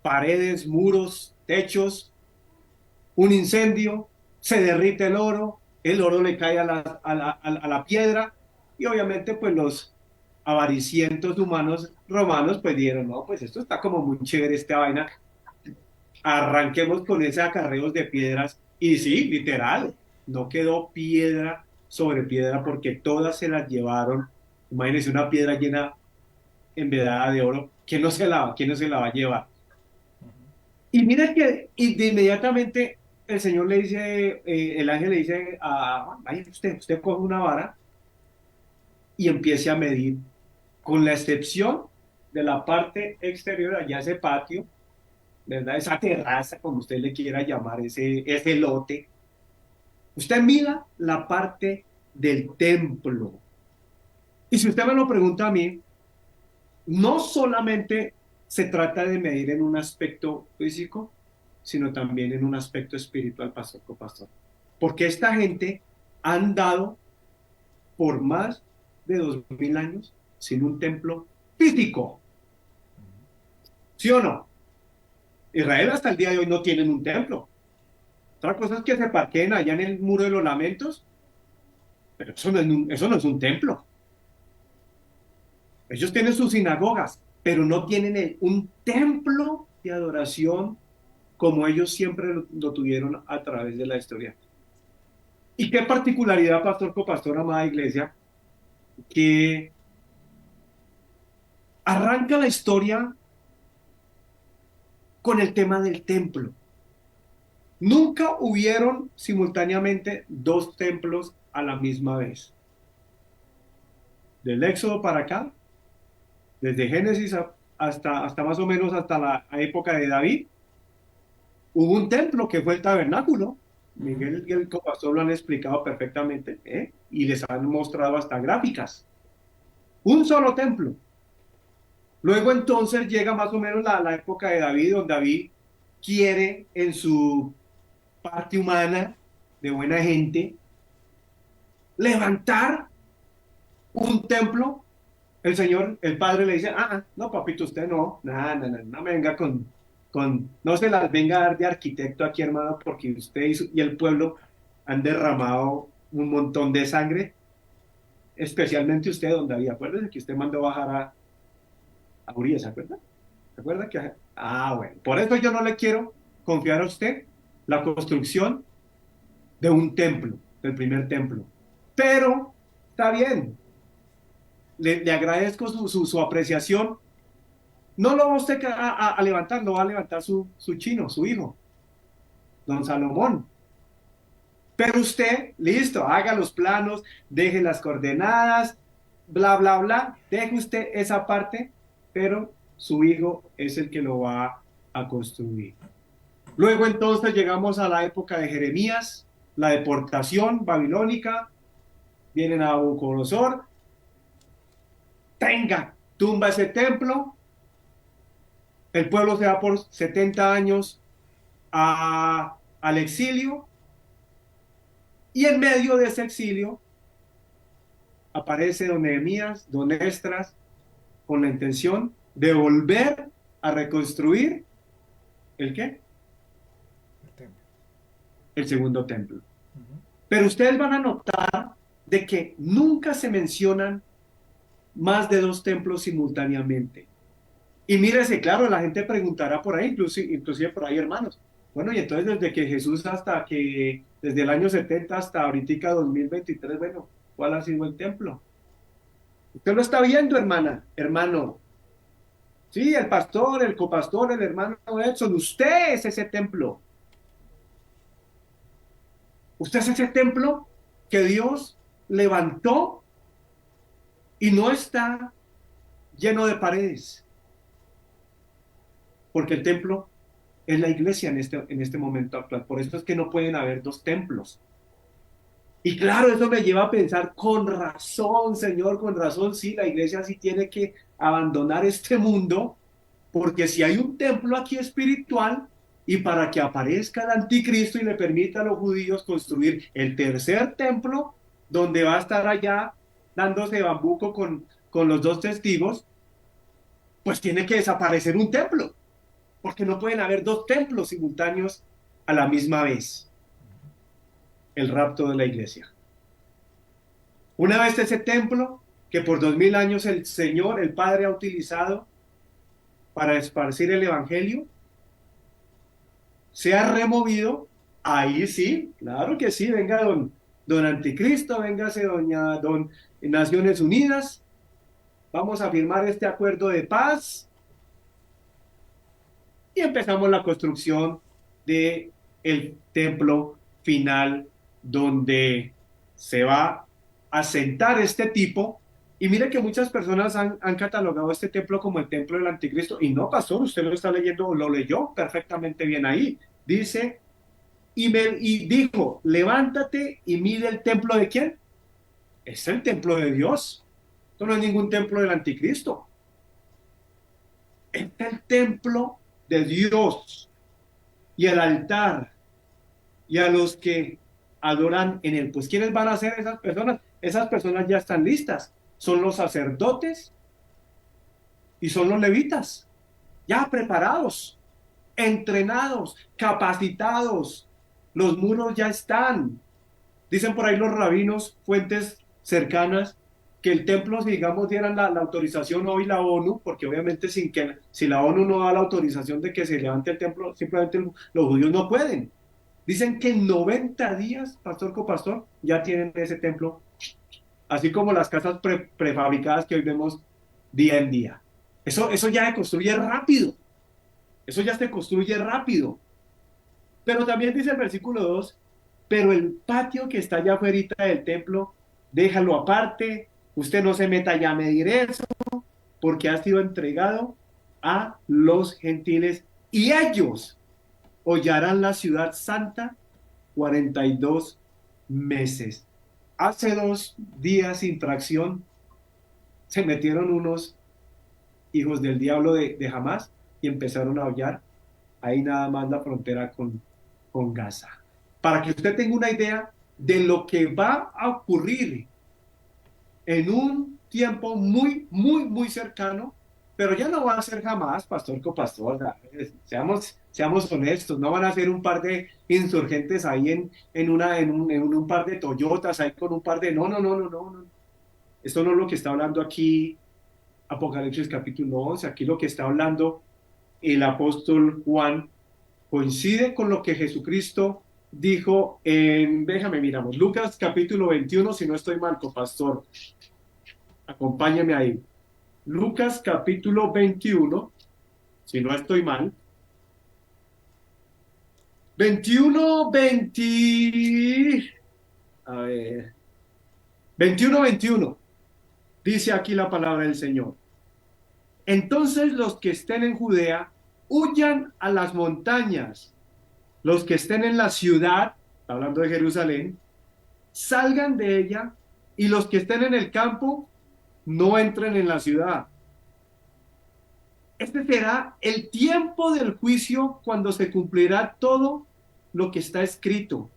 paredes, muros, techos, un incendio, se derrite el oro le cae a la piedra y obviamente pues los avaricientos humanos romanos pues dijeron, no, pues esto está como muy chévere esta vaina, arranquemos con ese acarreos de piedras y sí, literal, no quedó piedra sobre piedra porque todas se las llevaron. Imagínense una piedra llena envedada de oro, quién no se la va a llevar? Y mira que y de inmediatamente el Señor le dice, el ángel le dice "Vaya usted coge una vara y empiece a medir, con la excepción de la parte exterior, allá ese patio, ¿verdad? Esa terraza, como usted le quiera llamar, ese lote. Usted mida la parte del templo. Y si usted me lo pregunta a mí, no solamente se trata de medir en un aspecto físico, sino también en un aspecto espiritual, pastor, copastor. Porque esta gente ha andado por más de 2000 años sin un templo físico. ¿Sí o no? Israel hasta el día de hoy no tienen un templo. Otra cosa es que se parqueen allá en el Muro de los Lamentos, pero eso no es un templo. Ellos tienen sus sinagogas, pero no tienen un templo de adoración como ellos siempre lo tuvieron a través de la historia. ¿Y qué particularidad, pastor, copastor, amada iglesia? Que arranca la historia con el tema del templo. Nunca hubieron simultáneamente dos templos a la misma vez. Del Éxodo para acá, desde Génesis hasta más o menos hasta la época de David, hubo un templo que fue el tabernáculo. Miguel y el copastor lo han explicado perfectamente, ¿eh? Y les han mostrado hasta gráficas. Un solo templo. Luego entonces llega más o menos la época de David, donde David quiere en su parte humana de buena gente levantar un templo. El Señor, el Padre le dice, no, papito, usted no, no me venga no se las venga a dar de arquitecto aquí, hermano, porque usted y el pueblo han derramado un montón de sangre, especialmente usted, don David. Acuérdese que usted mandó bajar a Urias, ¿se acuerda? ¿Se acuerda que? Bueno, por eso yo no le quiero confiar a usted la construcción de un templo, del primer templo. Pero está bien, le agradezco su apreciación. No lo va usted a levantar, lo va a levantar su chino, su hijo, don Salomón. Pero usted, listo, haga los planos, deje las coordenadas, bla, bla, bla, deje usted esa parte, pero su hijo es el que lo va a construir. Luego entonces llegamos a la época de Jeremías, la deportación babilónica, vienen a Nabucodonosor, tumba ese templo, el pueblo se va por 70 años al exilio, y en medio de ese exilio aparece don Nehemías, don Esdras, con la intención de volver a reconstruir ¿el qué? El templo. El segundo templo. Pero ustedes van a notar de que nunca se mencionan más de dos templos simultáneamente. Y mírese, claro, la gente preguntará por ahí, inclusive por ahí, hermanos. Bueno, y entonces desde que Jesús desde el año 70 hasta ahorita 2023, bueno, ¿cuál ha sido el templo? Usted lo está viendo, hermano. Sí, el pastor, el copastor, el hermano Edson, usted es ese templo. Usted es ese templo que Dios levantó y no está lleno de paredes. Porque el templo es la iglesia en este momento actual. Por eso es que no pueden haber dos templos. Y claro, eso me lleva a pensar, con razón, Señor, con razón, sí, la iglesia sí tiene que abandonar este mundo, porque si hay un templo aquí espiritual, y para que aparezca el anticristo y le permita a los judíos construir el tercer templo, donde va a estar allá dándose bambuco con los dos testigos, pues tiene que desaparecer un templo, porque no pueden haber dos templos simultáneos a la misma vez. El rapto de la iglesia. Una vez ese templo, que por 2000 años el Señor, el Padre, ha utilizado para esparcir el Evangelio, se ha removido, ahí sí, claro que sí, venga don Anticristo, véngase don Naciones Unidas, vamos a firmar este acuerdo de paz y empezamos la construcción de el templo final donde se va a sentar este tipo. Y mire que muchas personas han catalogado este templo como el templo del anticristo, y no, pastor, usted lo está leyendo, lo leyó perfectamente bien ahí. Dice, y dijo, levántate y mide el templo de quién. Es el templo de Dios. Esto no es ningún templo del anticristo. Es el templo de Dios. Y el altar, y a los que adoran en él. Pues, ¿quiénes van a ser esas personas? Esas personas ya están listas. Son los sacerdotes y son los levitas, ya preparados, entrenados, capacitados. Los muros ya están. Dicen por ahí los rabinos, fuentes cercanas, que el templo, si digamos dieran la autorización hoy la ONU, porque obviamente si la ONU no da la autorización de que se levante el templo, simplemente los judíos no pueden. Dicen que en 90 días, pastor copastor, ya tienen ese templo, así como las casas prefabricadas que hoy vemos día en día. Eso ya se construye rápido. Eso ya se construye rápido. Pero también dice el versículo 2, pero el patio que está allá afuera del templo, déjalo aparte, usted no se meta ya a medir eso, porque ha sido entregado a los gentiles y ellos hollarán la ciudad santa 42 meses. Hace 2 días sin tracción se metieron unos hijos del diablo de Hamás y empezaron a hollar ahí nada más la frontera con Gaza. Para que usted tenga una idea de lo que va a ocurrir en un tiempo muy, muy, muy cercano, pero ya no va a ser jamás, pastor copastor, seamos honestos, no van a ser un par de insurgentes ahí en un par de Toyotas, ahí con un par de... No, no, no, no, no, no. Esto no es lo que está hablando aquí Apocalipsis capítulo 11, aquí lo que está hablando el apóstol Juan coincide con lo que Jesucristo dijo déjame miramos, Lucas capítulo 21, si no estoy mal, copastor, acompáñeme ahí. Lucas capítulo 21, si no estoy mal. 21, 20, a ver, 21, 21, dice aquí la palabra del Señor. Entonces los que estén en Judea, huyan a las montañas. Los que estén en la ciudad, hablando de Jerusalén, salgan de ella, y los que estén en el campo, no entren en la ciudad. Este será el tiempo del juicio cuando se cumplirá todo lo que está escrito.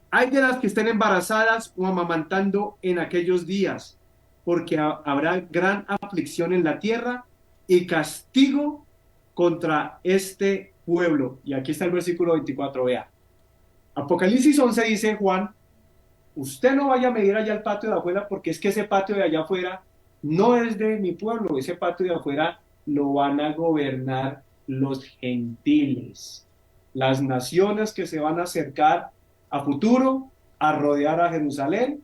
Hay de las que estén embarazadas o amamantando en aquellos días, porque habrá gran aflicción en la tierra y castigo contra este pueblo. Y aquí está el versículo 24, vea. Apocalipsis 11 dice Juan, usted no vaya a medir allá el patio de afuera, porque es que ese patio de allá afuera no es de mi pueblo, ese patio de afuera lo van a gobernar los gentiles, las naciones que se van a acercar a futuro, a rodear a Jerusalén,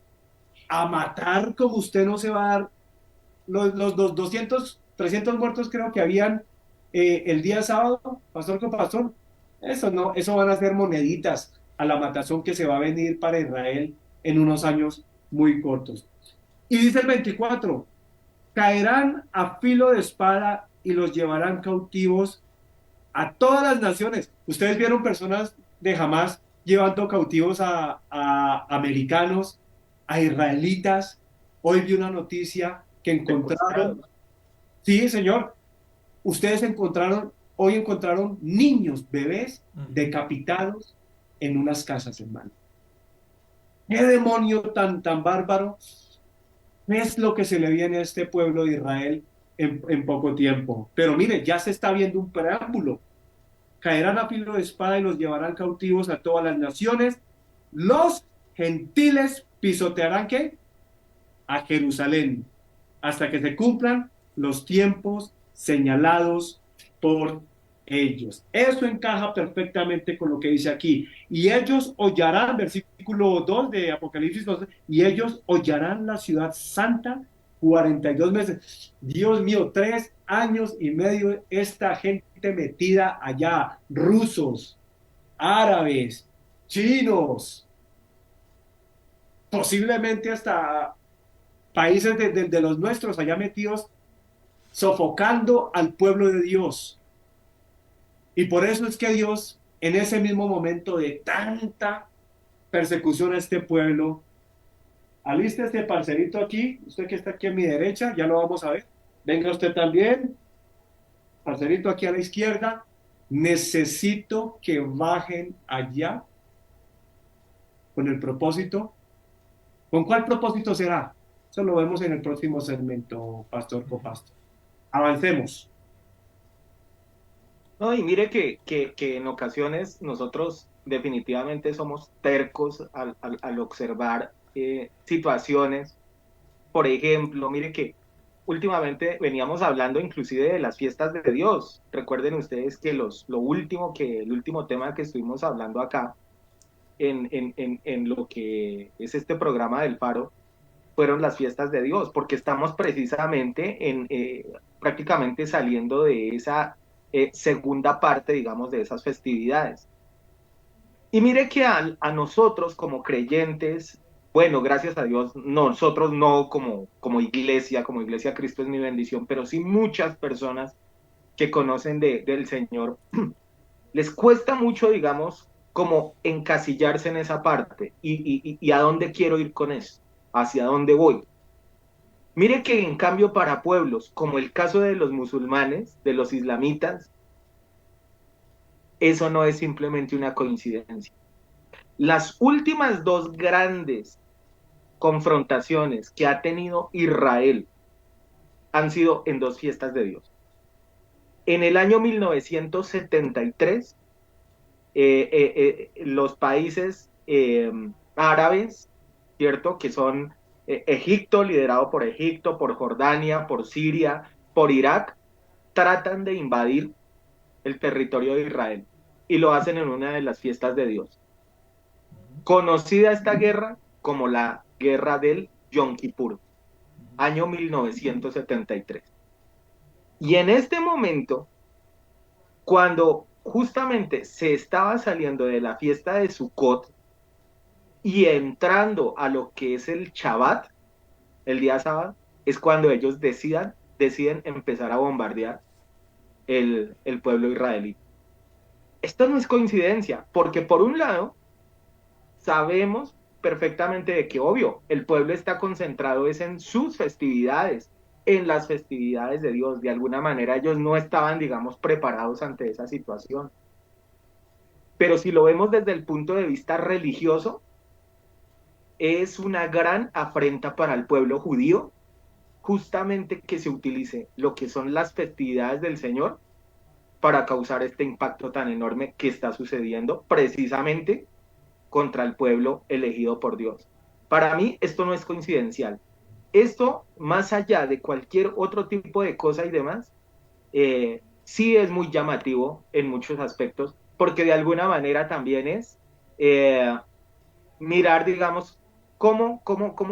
a matar como usted no se va a dar. Los 200, 300 muertos creo que habían el día sábado, pastor con pastor, eso no, eso van a ser moneditas a la matazón que se va a venir para Israel en unos años muy cortos. Y dice el 24, caerán a filo de espada y los llevarán cautivos a todas las naciones. Ustedes vieron personas de Hamás llevando cautivos a americanos, a israelitas. Hoy vi una noticia que encontraron, sí señor, ustedes hoy encontraron niños, bebés decapitados en unas casas, hermano. ¿Qué demonio tan bárbaro es lo que se le viene a este pueblo de Israel en poco tiempo? Pero mire, ya se está viendo un preámbulo. Caerán a filo de espada y los llevarán cautivos a todas las naciones. Los gentiles pisotearán ¿qué? A Jerusalén, hasta que se cumplan los tiempos señalados por ellos. Eso encaja perfectamente con lo que dice aquí. Y ellos hollarán, versículo 2 de Apocalipsis 12, y ellos hollarán la ciudad santa 42 meses. Dios mío, 3 años y medio esta gente metida allá, rusos, árabes, chinos, posiblemente hasta países de los nuestros allá metidos, sofocando al pueblo de Dios. Y por eso es que Dios, en ese mismo momento de tanta persecución a este pueblo, alista este parcerito aquí, usted que está aquí a mi derecha, ya lo vamos a ver. Venga usted también, parcerito aquí a la izquierda. Necesito que bajen allá con el propósito. ¿Con cuál propósito será? Eso lo vemos en el próximo segmento, Pastor Copastor. Avancemos. No, y mire que en ocasiones nosotros definitivamente somos tercos al observar situaciones. Por ejemplo, mire que últimamente veníamos hablando inclusive de las fiestas de Dios. Recuerden ustedes que el último tema que estuvimos hablando acá en lo que es este programa del Faro fueron las fiestas de Dios, porque estamos precisamente prácticamente saliendo de esa segunda parte, digamos, de esas festividades. Y mire que a nosotros como creyentes, bueno, gracias a Dios, nosotros no como iglesia Cristo es mi bendición, pero sí muchas personas que conocen del Señor, les cuesta mucho, digamos, como encasillarse en esa parte y a dónde quiero ir con eso, hacia dónde voy. Mire que en cambio para pueblos, como el caso de los musulmanes, de los islamitas, eso no es simplemente una coincidencia. Las últimas dos grandes confrontaciones que ha tenido Israel han sido en dos fiestas de Dios. En el año 1973, los países árabes, ¿cierto? Que son Egipto, liderado por Egipto, por Jordania, por Siria, por Irak, tratan de invadir el territorio de Israel y lo hacen en una de las fiestas de Dios. Conocida esta guerra como la Guerra del Yom Kippur, año 1973. Y en este momento, cuando justamente se estaba saliendo de la fiesta de Sukkot y entrando a lo que es el Shabbat, el día sábado, es cuando ellos deciden empezar a bombardear el pueblo israelí. Esto no es coincidencia, porque por un lado, sabemos perfectamente de que, obvio, el pueblo está concentrado es en sus festividades, en las festividades de Dios. De alguna manera ellos no estaban, digamos, preparados ante esa situación. Pero si lo vemos desde el punto de vista religioso, es una gran afrenta para el pueblo judío, justamente que se utilice lo que son las festividades del Señor para causar este impacto tan enorme que está sucediendo precisamente contra el pueblo elegido por Dios. Para mí esto no es coincidencial. Esto, más allá de cualquier otro tipo de cosa y demás, sí es muy llamativo en muchos aspectos, porque de alguna manera también es mirar, digamos, cómo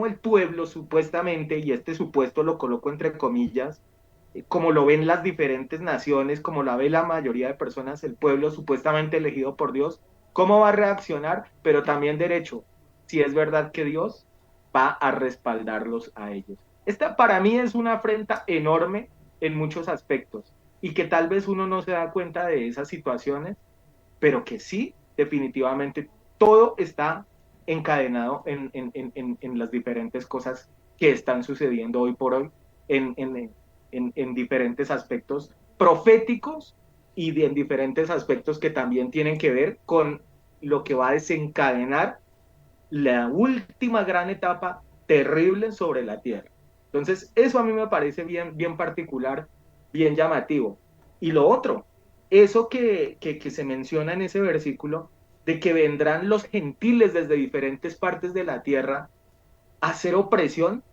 el pueblo supuestamente, y este supuesto lo coloco entre comillas, como lo ven las diferentes naciones, como la ve la mayoría de personas, el pueblo supuestamente elegido por Dios, cómo va a reaccionar, pero también derecho, si es verdad que Dios va a respaldarlos a ellos. Esta para mí es una afrenta enorme en muchos aspectos y que tal vez uno no se da cuenta de esas situaciones, pero que sí, definitivamente, todo está encadenado en las diferentes cosas que están sucediendo hoy por hoy en diferentes aspectos proféticos y en diferentes aspectos que también tienen que ver con lo que va a desencadenar la última gran etapa terrible sobre la tierra. Entonces, eso a mí me parece bien particular, bien llamativo. Y lo otro, eso que se menciona en ese versículo, de que vendrán los gentiles desde diferentes partes de la tierra a hacer opresión,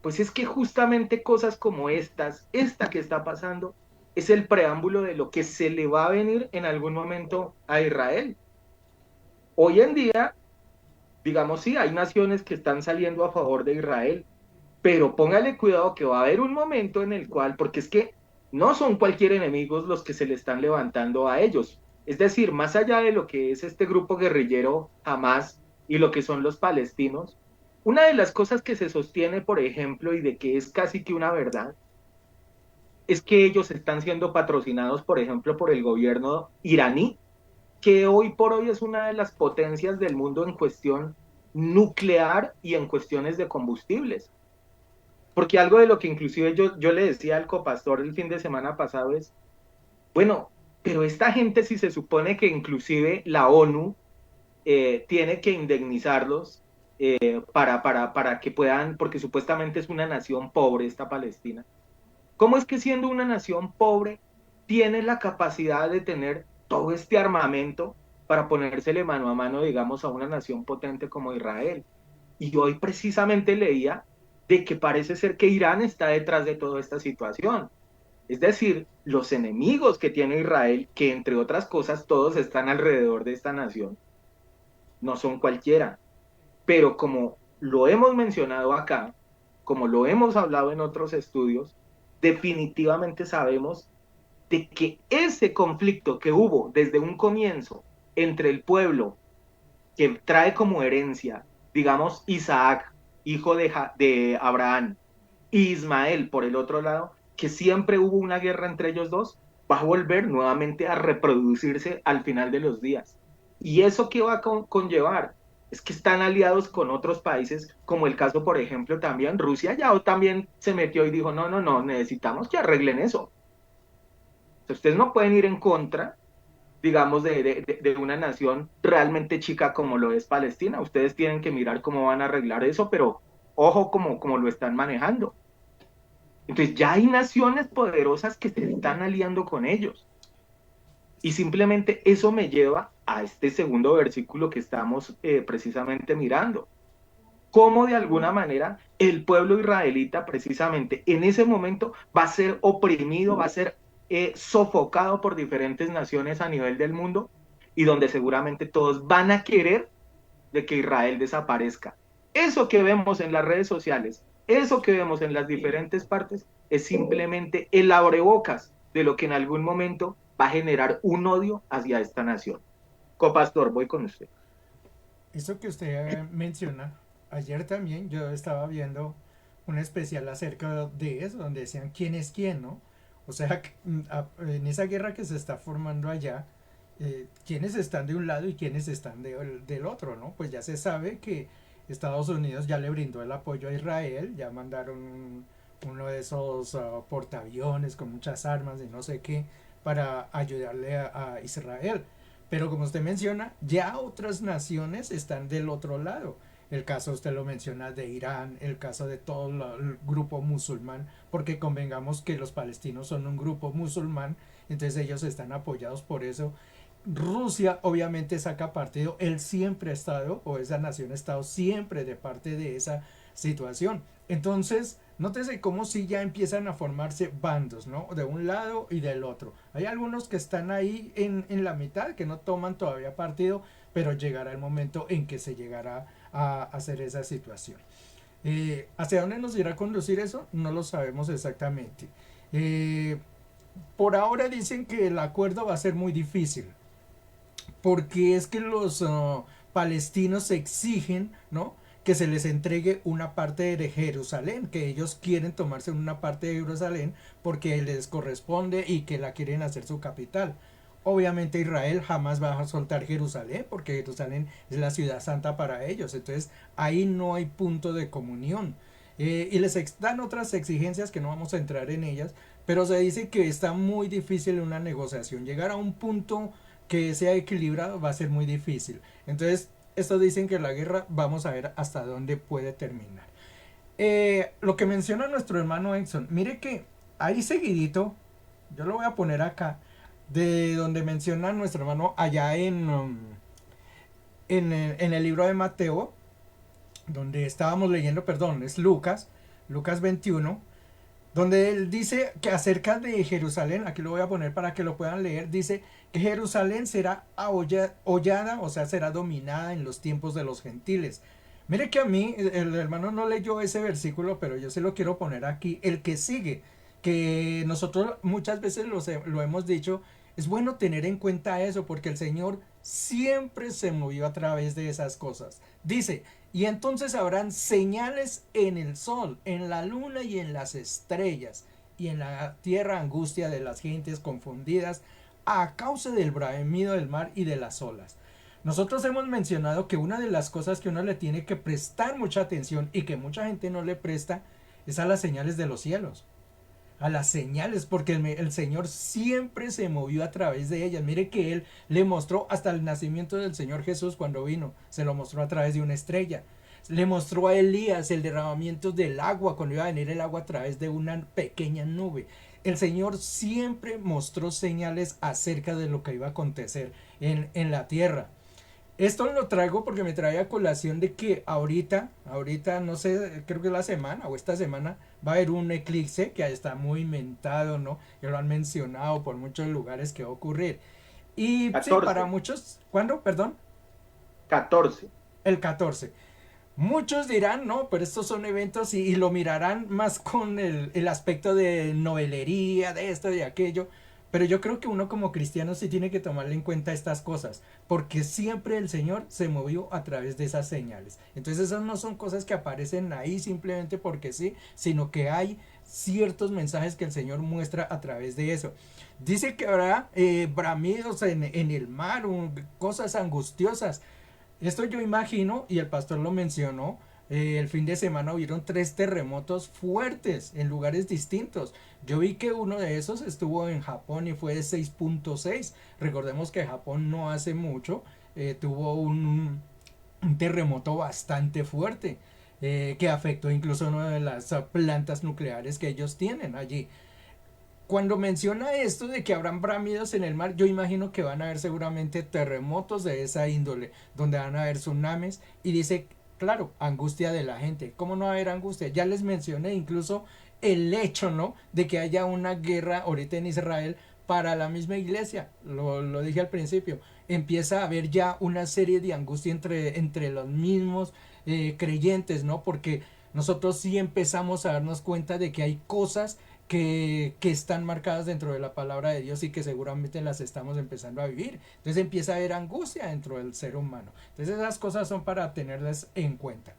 pues es que justamente cosas como esta que está pasando, es el preámbulo de lo que se le va a venir en algún momento a Israel. Hoy en día, digamos, sí, hay naciones que están saliendo a favor de Israel, pero póngale cuidado que va a haber un momento en el cual, porque es que no son cualquier enemigos los que se le están levantando a ellos. Es decir, más allá de lo que es este grupo guerrillero Hamas y lo que son los palestinos, una de las cosas que se sostiene, por ejemplo, y de que es casi que una verdad, es que ellos están siendo patrocinados, por ejemplo, por el gobierno iraní, que hoy por hoy es una de las potencias del mundo en cuestión nuclear y en cuestiones de combustibles. Porque algo de lo que inclusive yo le decía al copastor el fin de semana pasado es, bueno, pero esta gente si se supone que inclusive la ONU tiene que indemnizarlos para que puedan, porque supuestamente es una nación pobre esta Palestina. ¿Cómo es que siendo una nación pobre tiene la capacidad de tener todo este armamento para ponérsele mano a mano, digamos, a una nación potente como Israel? Y hoy precisamente leía de que parece ser que Irán está detrás de toda esta situación. Es decir, los enemigos que tiene Israel, que entre otras cosas todos están alrededor de esta nación, no son cualquiera. Pero como lo hemos mencionado acá, como lo hemos hablado en otros estudios, definitivamente sabemos de que ese conflicto que hubo desde un comienzo entre el pueblo que trae como herencia, digamos, Isaac, hijo de Abraham, y Ismael por el otro lado, que siempre hubo una guerra entre ellos dos, va a volver nuevamente a reproducirse al final de los días. ¿Y eso qué va a conllevar? Es que están aliados con otros países, como el caso, por ejemplo, también Rusia ya también se metió y dijo, no, no, no, necesitamos que arreglen eso. Ustedes no pueden ir en contra, digamos, de una nación realmente chica como lo es Palestina. Ustedes tienen que mirar cómo van a arreglar eso, pero ojo como lo están manejando. Entonces ya hay naciones poderosas que se están aliando con ellos. Y simplemente eso me lleva a este segundo versículo que estamos precisamente mirando. Cómo de alguna manera el pueblo israelita precisamente en ese momento va a ser oprimido, va a ser sofocado por diferentes naciones a nivel del mundo y donde seguramente todos van a querer de que Israel desaparezca. Eso que vemos en las redes sociales, eso que vemos en las diferentes partes, es simplemente el abrebocas de lo que en algún momento va a generar un odio hacia esta nación. Copastor, voy con usted. Eso que usted menciona, ayer también yo estaba viendo un especial acerca de eso, donde decían quién es quién, ¿no? O sea, en esa guerra que se está formando allá, quiénes están de un lado y quiénes están del otro, ¿no? Pues ya se sabe que Estados Unidos ya le brindó el apoyo a Israel, ya mandaron uno de esos portaaviones con muchas armas y no sé qué para ayudarle a Israel. Pero como usted menciona, ya otras naciones están del otro lado. El caso usted lo menciona de Irán, el caso de todo el grupo musulmán, porque convengamos que los palestinos son un grupo musulmán, entonces ellos están apoyados por eso. Rusia obviamente saca partido, él siempre ha estado, o esa nación ha estado siempre de parte de esa situación. Entonces, nótese cómo si ya empiezan a formarse bandos, ¿no? De un lado y del otro. Hay algunos que están ahí en la mitad, que no toman todavía partido, pero llegará el momento en que se llegará a hacer esa situación. ¿Hacia dónde nos irá a conducir eso? No lo sabemos exactamente. Eh, por ahora dicen que el acuerdo va a ser muy difícil, porque es que los palestinos exigen, ¿no? Que se les entregue una parte de Jerusalén, que ellos quieren tomarse una parte de Jerusalén porque les corresponde y que la quieren hacer su capital. Obviamente Israel jamás va a soltar Jerusalén porque Jerusalén es la ciudad santa para ellos, entonces ahí no hay punto de comunión. Y les dan otras exigencias que no vamos a entrar en ellas, pero se dice que está muy difícil una negociación. Llegar a un punto que sea equilibrado va a ser muy difícil. Entonces, estos dicen que la guerra, vamos a ver hasta dónde puede terminar. Lo que menciona nuestro hermano Exxon, mire que ahí seguidito, yo lo voy a poner acá, de donde menciona nuestro hermano allá en el libro de Mateo, donde estábamos leyendo, perdón, es Lucas 21, donde él dice que acerca de Jerusalén, aquí lo voy a poner para que lo puedan leer, dice que Jerusalén será hollada, o sea, será dominada en los tiempos de los gentiles. Mire que a mí, el hermano no leyó ese versículo, pero yo se lo quiero poner aquí, el que sigue, que nosotros muchas veces lo hemos dicho, es bueno tener en cuenta eso, porque el Señor siempre se movió a través de esas cosas. Dice, y entonces habrán señales en el sol, en la luna y en las estrellas, y en la tierra angustia de las gentes confundidas a causa del bramido del mar y de las olas. Nosotros hemos mencionado que una de las cosas que uno le tiene que prestar mucha atención y que mucha gente no le presta es a las señales de los cielos, a las señales, porque el Señor siempre se movió a través de ellas. Mire que Él le mostró hasta el nacimiento del Señor Jesús cuando vino, se lo mostró a través de una estrella. Le mostró a Elías el derramamiento del agua, cuando iba a venir el agua a través de una pequeña nube. El Señor siempre mostró señales acerca de lo que iba a acontecer en la tierra. Esto lo traigo porque me trae a colación de que ahorita, no sé, creo que la semana o esta semana va a haber un eclipse que está muy inventado, ¿no? Que lo han mencionado por muchos lugares que va a ocurrir. Y sí, 14. para muchos, ¿cuándo? Perdón. 14. El 14. Muchos dirán, no, pero estos son eventos y lo mirarán más con el aspecto de novelería, de esto y de aquello. Pero yo creo que uno como cristiano sí tiene que tomarle en cuenta estas cosas, porque siempre el Señor se movió a través de esas señales. Entonces esas no son cosas que aparecen ahí simplemente porque sí, sino que hay ciertos mensajes que el Señor muestra a través de eso. Dice que habrá bramidos en el mar, cosas angustiosas. Esto yo imagino, y el pastor lo mencionó, el fin de semana hubieron 3 terremotos fuertes en lugares distintos. Yo vi que uno de esos estuvo en Japón y fue de 6.6. Recordemos que Japón no hace mucho tuvo un terremoto bastante fuerte que afectó incluso una de las plantas nucleares que ellos tienen allí. Cuando menciona esto de que habrán bramidos en el mar, yo imagino que van a haber seguramente terremotos de esa índole, donde van a haber tsunamis, y dice, claro, angustia de la gente. ¿Cómo no va a haber angustia? Ya les mencioné incluso el hecho, ¿no?, de que haya una guerra ahorita en Israel para la misma iglesia. Lo dije al principio. Empieza a haber ya una serie de angustia entre los mismos creyentes, ¿no? Porque nosotros sí empezamos a darnos cuenta de que hay cosas que están marcadas dentro de la palabra de Dios y que seguramente las estamos empezando a vivir. Entonces empieza a haber angustia dentro del ser humano. Entonces esas cosas son para tenerlas en cuenta.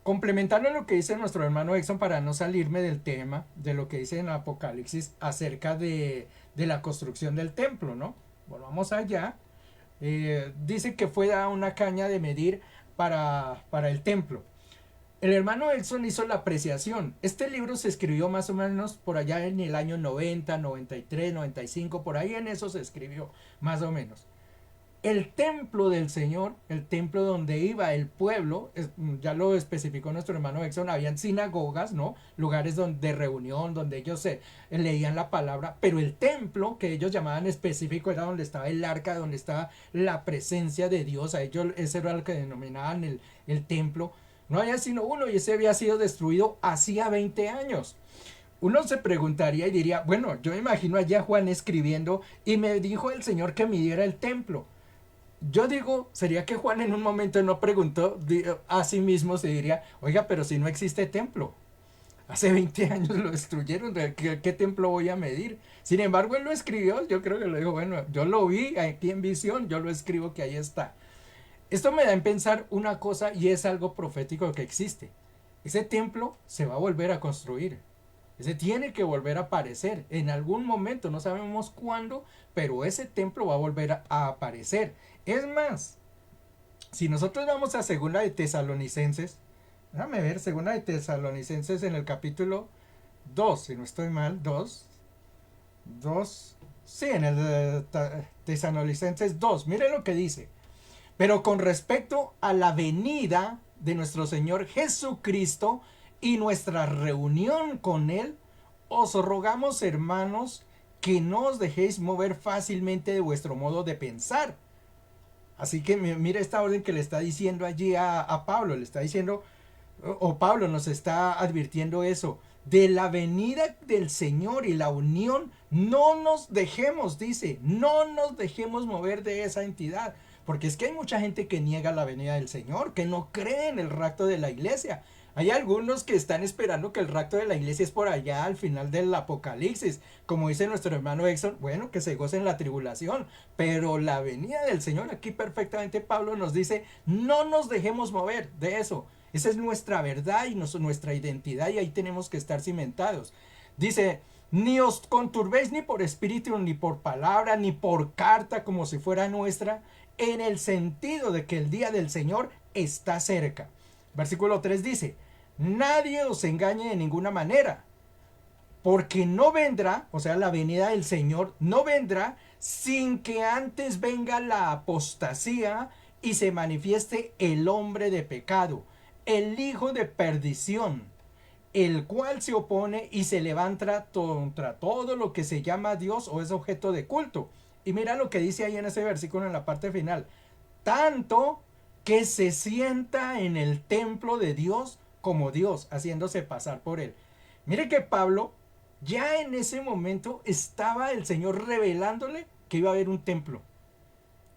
Complementando lo que dice nuestro hermano Exxon, para no salirme del tema de lo que dice en Apocalipsis acerca de la construcción del templo, ¿no? Volvamos allá. Dice que fue dada una caña de medir para el templo. El hermano Exxon hizo la apreciación. Este libro se escribió más o menos por allá en el año 90, 93, 95, por ahí en eso se escribió, más o menos. El templo del Señor, el templo donde iba el pueblo, ya lo especificó nuestro hermano Exxon, habían sinagogas, ¿no? Lugares de reunión, donde ellos leían la palabra, pero el templo que ellos llamaban específico era donde estaba el arca, donde estaba la presencia de Dios. A ellos ese era lo que denominaban el templo. No había sino uno y ese había sido destruido hacía 20 años. Uno se preguntaría y diría, bueno, yo me imagino allá Juan escribiendo y me dijo el Señor que midiera el templo. Yo digo, sería que Juan en un momento no preguntó a sí mismo, se diría, oiga, pero si no existe templo. Hace 20 años lo destruyeron, ¿qué templo voy a medir? Sin embargo, él lo escribió, yo creo que lo dijo, bueno, yo lo vi aquí en visión, yo lo escribo que ahí está. Esto me da en pensar una cosa y es algo profético que existe. Ese templo se va a volver a construir. Ese tiene que volver a aparecer en algún momento, no sabemos cuándo, pero ese templo va a volver a aparecer. Es más, si nosotros vamos a Segunda de Tesalonicenses, déjame ver, Segunda de Tesalonicenses en el capítulo 2, si no estoy mal, 2, sí, en el de Tesalonicenses 2, mire lo que dice. Pero con respecto a la venida de nuestro Señor Jesucristo y nuestra reunión con Él, os rogamos, hermanos, que no os dejéis mover fácilmente de vuestro modo de pensar. Así que mira esta orden que le está diciendo allí a Pablo, le está diciendo, o Pablo nos está advirtiendo eso, de la venida del Señor y la unión, no nos dejemos, dice, no nos dejemos mover de esa entidad. Porque es que hay mucha gente que niega la venida del Señor, que no cree en el rapto de la iglesia. Hay algunos que están esperando que el rapto de la iglesia es por allá al final del Apocalipsis. Como dice nuestro hermano Exxon, bueno, que se gocen la tribulación. Pero la venida del Señor, aquí perfectamente Pablo nos dice, no nos dejemos mover de eso. Esa es nuestra verdad y nuestra identidad, y ahí tenemos que estar cimentados. Dice, ni os conturbéis ni por espíritu, ni por palabra, ni por carta como si fuera nuestra, en el sentido de que el día del Señor está cerca. Versículo 3 dice, nadie os engañe de ninguna manera, porque no vendrá, o sea, la venida del Señor no vendrá sin que antes venga la apostasía y se manifieste el hombre de pecado, el hijo de perdición, el cual se opone y se levanta contra todo lo que se llama Dios o es objeto de culto. Y mira lo que dice ahí en ese versículo en la parte final. Tanto que se sienta en el templo de Dios como Dios, haciéndose pasar por él. Mire que Pablo, ya en ese momento estaba el Señor revelándole que iba a haber un templo.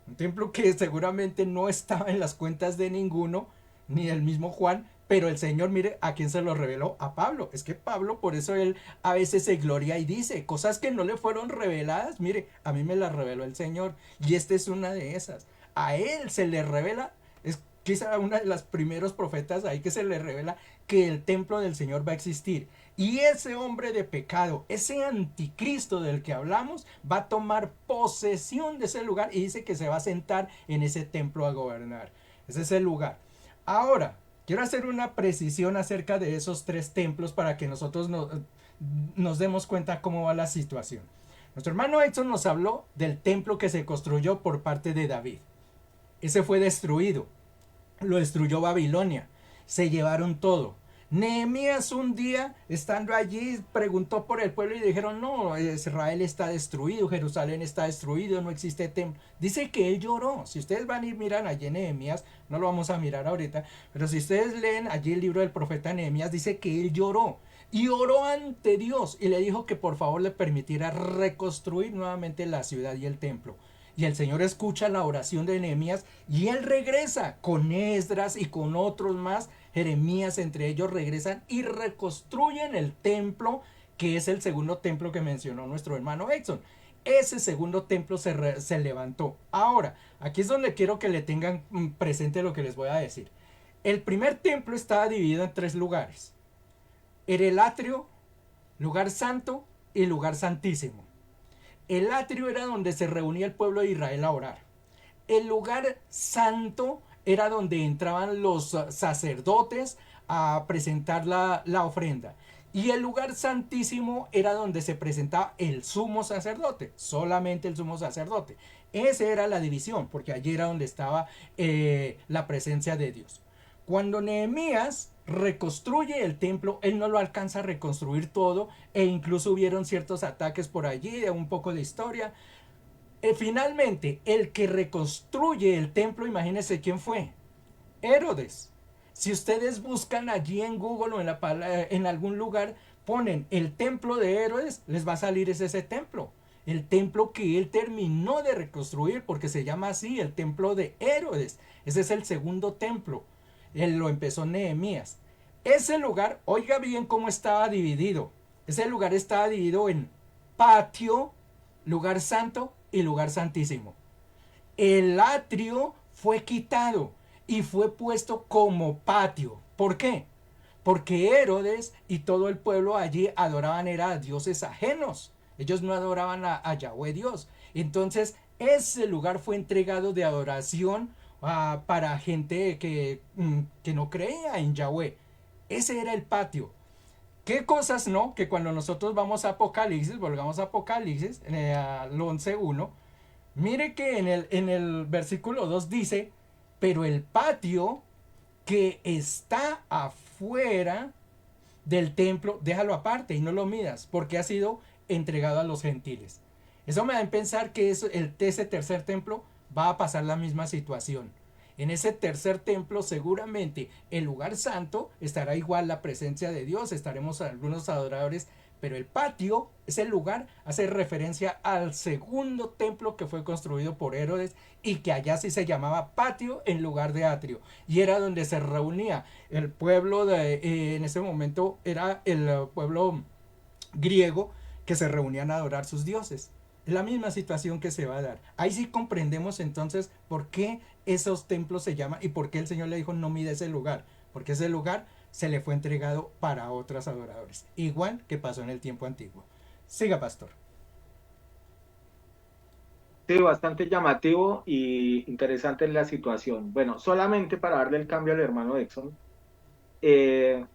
Un templo que seguramente no estaba en las cuentas de ninguno, ni del mismo Juan, pero el Señor, mire, ¿a quién se lo reveló? A Pablo. Es que Pablo, por eso él a veces se gloria y dice cosas que no le fueron reveladas. Mire, a mí me las reveló el Señor. Y esta es una de esas. A él se le revela, es quizá una de las primeros profetas ahí que se le revela que el templo del Señor va a existir. Y ese hombre de pecado, ese anticristo del que hablamos, va a tomar posesión de ese lugar y dice que se va a sentar en ese templo a gobernar. Ese es el lugar. Ahora, quiero hacer una precisión acerca de esos tres templos para que nosotros nos demos cuenta cómo va la situación. Nuestro hermano Edson nos habló del templo que se construyó por parte de David. Ese fue destruido. Lo destruyó Babilonia. Se llevaron todo. Nehemías un día, estando allí, preguntó por el pueblo y dijeron, no, Israel está destruido, Jerusalén está destruido, no existe templo. Dice que él lloró. Si ustedes van y miran allí en Nehemías, no lo vamos a mirar ahorita, pero si ustedes leen allí el libro del profeta Nehemías, dice que él lloró. Y oró ante Dios y le dijo que por favor le permitiera reconstruir nuevamente la ciudad y el templo. Y el Señor escucha la oración de Nehemías y él regresa con Esdras y con otros más. Jeremías entre ellos regresan y reconstruyen el templo, que es el segundo templo que mencionó nuestro hermano Exxon. Ese segundo templo se levantó. Ahora, aquí es donde quiero que le tengan presente lo que les voy a decir. El primer templo estaba dividido en tres lugares. Era el atrio, lugar santo y lugar santísimo. El atrio era donde se reunía el pueblo de Israel a orar. El lugar santo era donde entraban los sacerdotes a presentar la ofrenda. Y el lugar santísimo era donde se presentaba el sumo sacerdote, solamente el sumo sacerdote. Esa era la división, porque allí era donde estaba la presencia de Dios. Cuando Nehemías reconstruye el templo, él no lo alcanza a reconstruir todo, e incluso hubieron ciertos ataques por allí, de un poco de historia. Finalmente, el que reconstruye el templo, imagínense quién fue. Herodes. Si ustedes buscan allí en Google o en algún lugar, ponen el templo de Herodes, les va a salir ese templo. El templo que él terminó de reconstruir, porque se llama así, el templo de Herodes. Ese es el segundo templo. Él lo empezó Nehemías. Ese lugar, oiga bien cómo estaba dividido. Ese lugar estaba dividido en patio, lugar santo y lugar santísimo. El atrio fue quitado y fue puesto como patio. ¿Por qué? Porque Herodes y todo el pueblo allí adoraban a dioses ajenos. Ellos no adoraban a Yahweh Dios. Entonces ese lugar fue entregado de adoración para gente que no creía en Yahweh. Ese era el patio. ¿Qué cosas no? Que cuando nosotros vamos a Apocalipsis, volvamos a Apocalipsis, al 11.1, mire que en el versículo 2 dice pero el patio que está afuera del templo, déjalo aparte y no lo midas, porque ha sido entregado a los gentiles. Eso me da a pensar que ese tercer templo va a pasar la misma situación. En ese tercer templo seguramente el lugar santo estará igual la presencia de Dios, estaremos algunos adoradores, pero el patio, ese lugar, hace referencia al segundo templo que fue construido por Herodes y que allá sí se llamaba patio en lugar de atrio. Y era donde se reunía el pueblo en ese momento era el pueblo griego que se reunían a adorar sus dioses. Es la misma situación que se va a dar. Ahí sí comprendemos entonces por qué esos templos se llaman y por qué el Señor le dijo no mide ese lugar. Porque ese lugar se le fue entregado para otros adoradores. Igual que pasó en el tiempo antiguo. Siga, pastor. Sí, bastante llamativo y interesante la situación. Bueno, solamente para darle el cambio al hermano Exxon,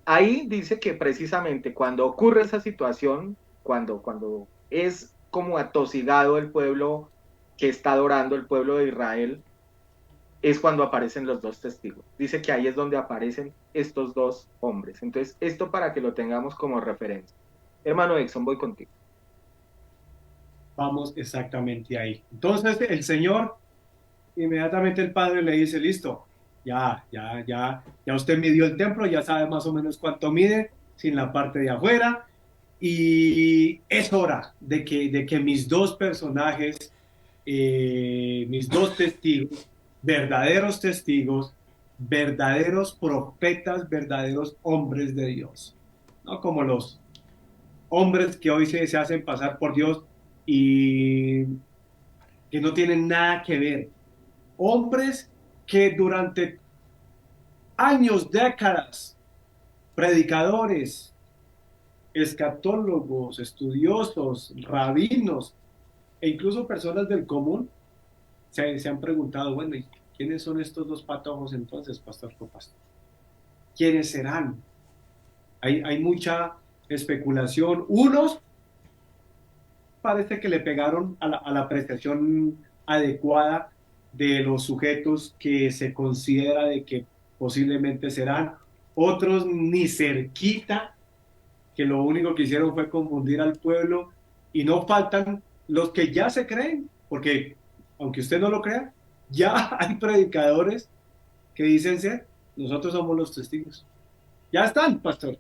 ahí dice que precisamente cuando ocurre esa situación, cuando es como atosigado el pueblo que está adorando, el pueblo de Israel, es cuando aparecen los dos testigos. Dice que ahí es donde aparecen estos dos hombres. Entonces, esto para que lo tengamos como referencia. Hermano Exxon, voy contigo. Vamos exactamente ahí. Entonces el Señor, inmediatamente el Padre le dice, listo, ya usted midió el templo, ya sabe más o menos cuánto mide, sin la parte de afuera, y es hora de que mis dos personajes, mis dos testigos, verdaderos profetas, verdaderos hombres de Dios, no como los hombres que hoy se hacen pasar por Dios y que no tienen nada que ver. Hombres que durante años, décadas, predicadores, escatólogos, estudiosos, rabinos e incluso personas del común se han preguntado, bueno, ¿y quiénes son estos dos patojos entonces, pastor Copastor? ¿Quiénes serán? Hay mucha especulación. Unos parece que le pegaron a la apreciación adecuada de los sujetos que se considera de que posiblemente serán. Otros ni cerquita, que lo único que hicieron fue confundir al pueblo, y no faltan los que ya se creen, porque aunque usted no lo crea, ya hay predicadores que dicen ser, nosotros somos los testigos. Ya están, pastor.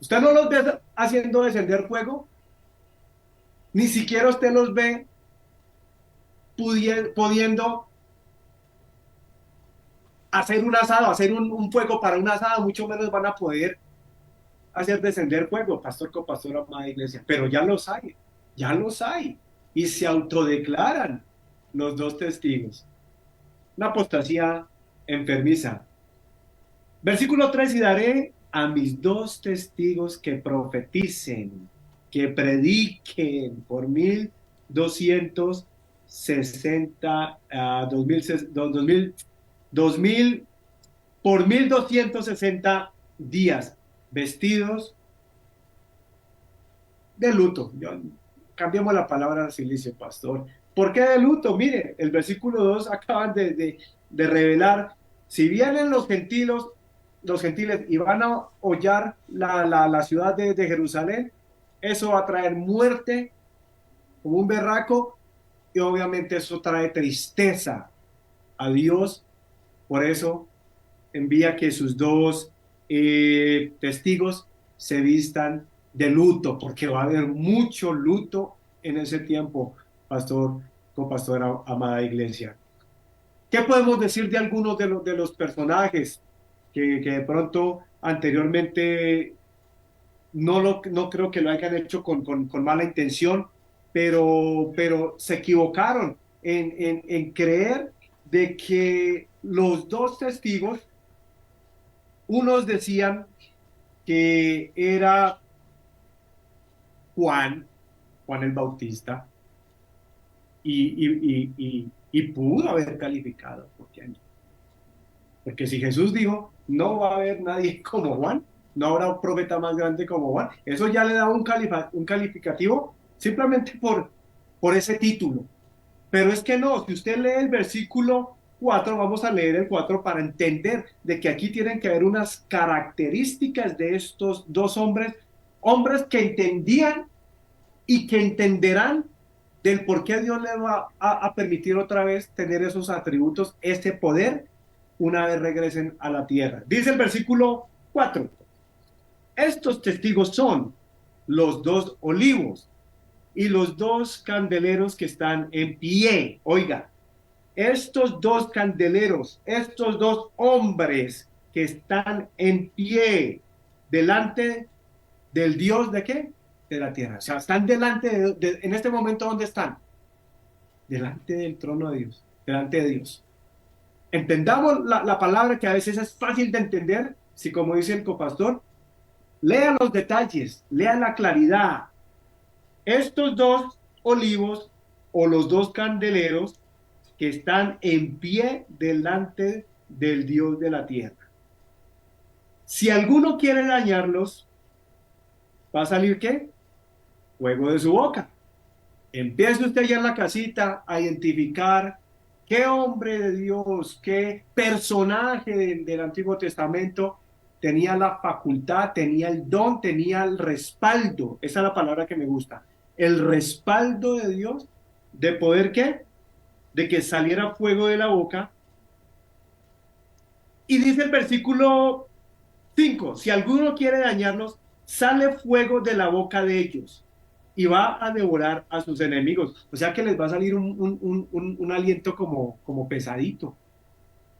Usted no los ve haciendo descender fuego, ni siquiera usted los ve pudiendo hacer un asado, hacer un fuego para un asado, mucho menos van a poder hacer descender fuego, pastor con pastor, amada iglesia. Pero ya los hay, y se autodeclaran los dos testigos. Una apostasía enfermiza. Versículo 3, y daré a mis dos testigos que profeticen, que prediquen por 1260, 2000, por 1260 días, vestidos de luto. Cambiamos la palabra silicio, pastor. ¿Por qué de luto? Mire, el versículo 2 acaban de revelar, si vienen los gentiles y van a hollar la ciudad de Jerusalén, eso va a traer muerte como un berraco, y obviamente eso trae tristeza a Dios. Por eso envía que sus dos testigos se vistan de luto, porque va a haber mucho luto en ese tiempo, pastor, copastora, amada iglesia. ¿Qué podemos decir de algunos de los personajes que de pronto anteriormente no creo que lo hayan hecho con mala intención, pero se equivocaron en creer de que los dos testigos, unos decían que era Juan el Bautista, y pudo haber calificado, ¿por qué no? Porque si Jesús dijo, no va a haber nadie como Juan, no habrá un profeta más grande como Juan, eso ya le da un calificativo simplemente por ese título. Pero es que no, si usted lee el versículo 4, vamos a leer el 4 para entender de que aquí tienen que haber unas características de estos dos hombres, hombres que entendían y que entenderán del por qué Dios les va a permitir otra vez tener esos atributos, ese poder, una vez regresen a la tierra. Dice el versículo 4, estos testigos son los dos olivos y los dos candeleros que están en pie. Oiga, estos dos candeleros, estos dos hombres que están en pie delante del Dios de qué? De la tierra. O sea, están delante en este momento, ¿dónde están? Delante del trono de Dios, delante de Dios. Entendamos la palabra que a veces es fácil de entender, si como dice el copastor, lea los detalles, lea la claridad. Estos dos olivos o los dos candeleros que están en pie delante del Dios de la tierra. Si alguno quiere dañarlos, ¿va a salir qué? Fuego de su boca. Empiece usted allá en la casita a identificar qué hombre de Dios, qué personaje del Antiguo Testamento tenía la facultad, tenía el don, tenía el respaldo. Esa es la palabra que me gusta. El respaldo de Dios de poder ¿qué? De que saliera fuego de la boca. Y dice el versículo 5, si alguno quiere dañarlos, sale fuego de la boca de ellos y va a devorar a sus enemigos. O sea que les va a salir un aliento como pesadito,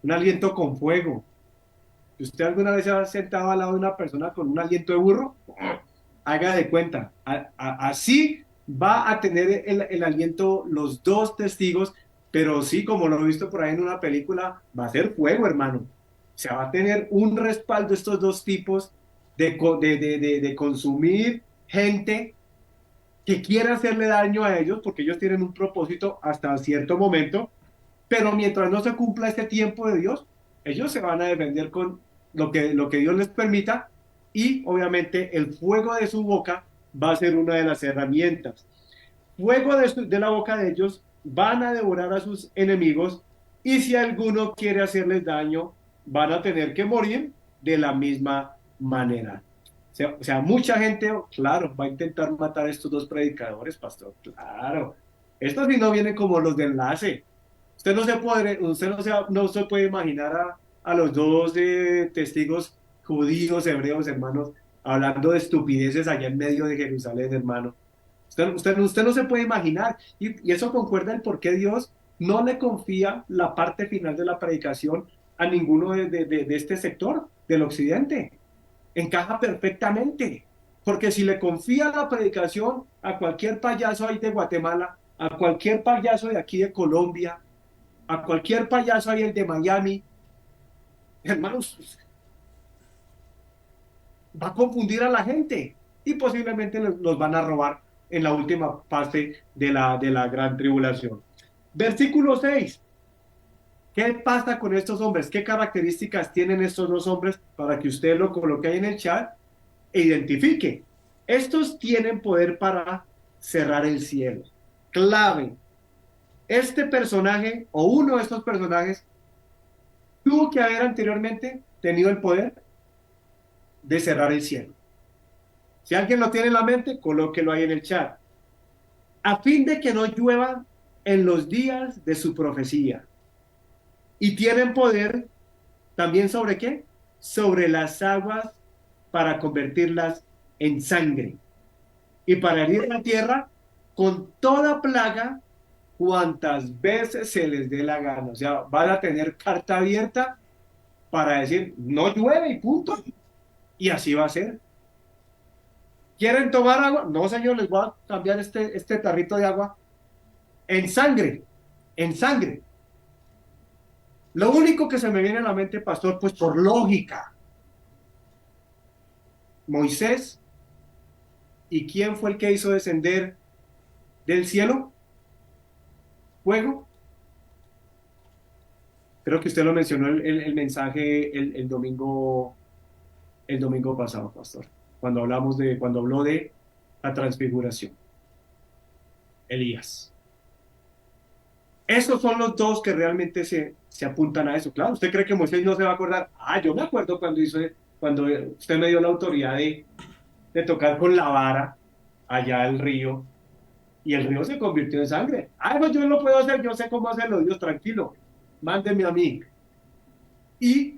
un aliento con fuego. Si usted alguna vez se ha sentado al lado de una persona con un aliento de burro, haga de cuenta. Así va a tener el aliento los dos testigos, pero sí, como lo he visto por ahí en una película, va a ser fuego, hermano. O sea, va a tener un respaldo estos dos tipos de consumir gente que quiera hacerle daño a ellos, porque ellos tienen un propósito hasta cierto momento, pero mientras no se cumpla este tiempo de Dios, ellos se van a defender con lo que Dios les permita, y obviamente el fuego de su boca va a ser una de las herramientas. Fuego de la boca de ellos van a devorar a sus enemigos, y si alguno quiere hacerles daño, van a tener que morir de la misma manera. O sea, mucha gente, claro, va a intentar matar a estos dos predicadores, pastor, claro. Estos sí no vienen como los de enlace. Usted no se puede imaginar a los dos testigos judíos, hebreos, hermanos, hablando de estupideces allá en medio de Jerusalén, hermano. Usted no se puede imaginar. Y eso concuerda el por qué Dios no le confía la parte final de la predicación a ninguno de este sector del occidente. Encaja perfectamente. Porque si le confía la predicación a cualquier payaso ahí de Guatemala, a cualquier payaso de aquí de Colombia, a cualquier payaso ahí el de Miami, hermanos, va a confundir a la gente y posiblemente los van a robar en la última fase de la gran tribulación. Versículo 6. ¿Qué pasa con estos hombres? ¿Qué características tienen estos dos hombres para que usted lo coloque ahí en el chat e identifique? Estos tienen poder para cerrar el cielo. Clave. Este personaje o uno de estos personajes tuvo que haber anteriormente tenido el poder de cerrar el cielo. Si alguien lo tiene en la mente, colóquelo ahí en el chat. A fin de que no llueva en los días de su profecía. Y tienen poder también ¿sobre qué? Sobre las aguas para convertirlas en sangre. Y para herir la tierra con toda plaga cuantas veces se les dé la gana. O sea, van a tener carta abierta para decir, no llueve y punto. Y así va a ser. ¿Quieren tomar agua? No, señor, les voy a cambiar este tarrito de agua en sangre, en sangre. Lo único que se me viene a la mente, pastor, pues por lógica. Moisés, ¿y quién fue el que hizo descender del cielo fuego? Creo que usted lo mencionó el mensaje el domingo pasado, pastor, cuando habló de la transfiguración. Elías. Esos son los dos que realmente se se apuntan a eso. Claro, ¿usted cree que Moisés no se va a acordar? Ah, yo me acuerdo cuando usted me dio la autoridad de tocar con la vara allá el río, y el río se convirtió en sangre. Ah, no, yo lo puedo hacer, yo sé cómo hacerlo, Dios, tranquilo, mándeme a mí. Y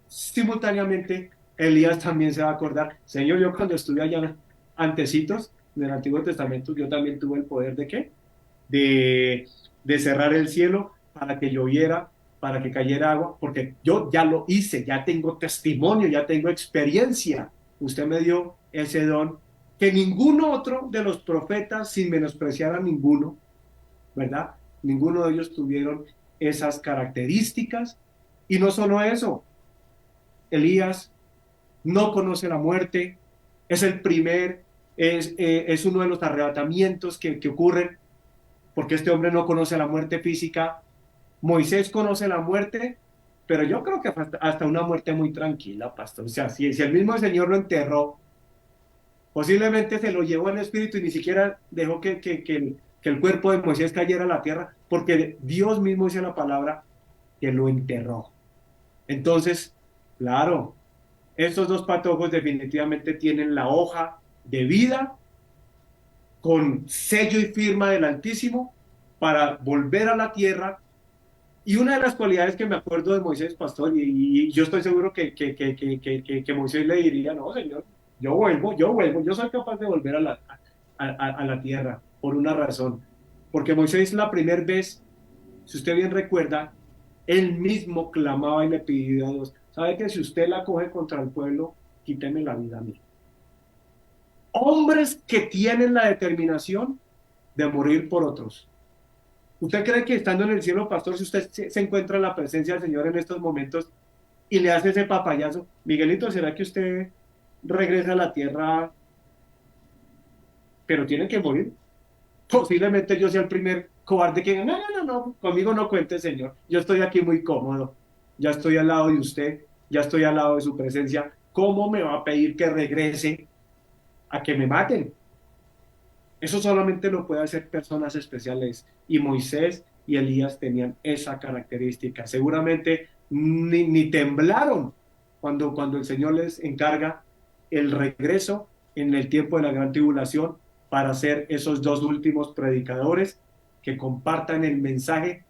simultáneamente Elías también se va a acordar, Señor, yo cuando estuve allá antecitos en el Antiguo Testamento, yo también tuve el poder de ¿qué? De cerrar el cielo para que lloviera, para que cayera agua, porque yo ya lo hice, ya tengo testimonio, ya tengo experiencia. Usted me dio ese don que ninguno otro de los profetas, sin menospreciar a ninguno, ¿verdad? Ninguno de ellos tuvieron esas características. Y no solo eso, Elías no conoce la muerte, es el primer, es uno de los arrebatamientos que ocurren porque este hombre no conoce la muerte física. Moisés conoce la muerte, pero yo creo que hasta una muerte muy tranquila, pastor. O sea, si el mismo Señor lo enterró, posiblemente se lo llevó en espíritu y ni siquiera dejó que el cuerpo de Moisés cayera a la tierra, porque Dios mismo dice la palabra que lo enterró. Entonces, claro, estos dos patojos definitivamente tienen la hoja de vida con sello y firma del Altísimo para volver a la tierra. Y una de las cualidades que me acuerdo de Moisés, pastor, y yo estoy seguro que Moisés le diría, no, Señor, yo vuelvo, yo soy capaz de volver a la tierra por una razón. Porque Moisés la primera vez, si usted bien recuerda, él mismo clamaba y le pidió a Dios, ¿sabe que si usted la coge contra el pueblo, quíteme la vida a mí? Hombres que tienen la determinación de morir por otros. ¿Usted cree que estando en el cielo, pastor, si usted se encuentra en la presencia del Señor en estos momentos y le hace ese papayazo, Miguelito, ¿será que usted regresa a la tierra, pero tiene que morir? Posiblemente yo sea el primer cobarde que diga, no, conmigo no cuente, Señor. Yo estoy aquí muy cómodo. Ya estoy al lado de usted, ya estoy al lado de su presencia. ¿Cómo me va a pedir que regrese a que me maten? Eso solamente lo puede hacer personas especiales. Y Moisés y Elías tenían esa característica. Seguramente ni temblaron cuando el Señor les encarga el regreso en el tiempo de la gran tribulación para ser esos dos últimos predicadores que compartan el mensaje.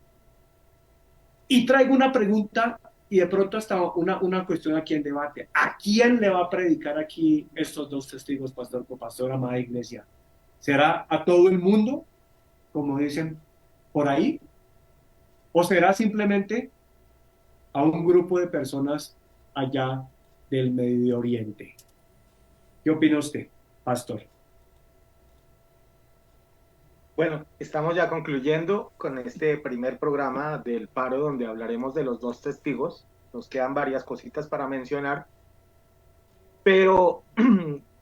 Y traigo una pregunta y de pronto hasta una cuestión aquí en debate. ¿A quién le va a predicar aquí estos dos testigos, pastor o pastor, amada iglesia? ¿Será a todo el mundo, como dicen por ahí? ¿O será simplemente a un grupo de personas allá del Medio Oriente? ¿Qué opina usted, pastor? Bueno, estamos ya concluyendo con este primer programa del paro donde hablaremos de los dos testigos. Nos quedan varias cositas para mencionar, pero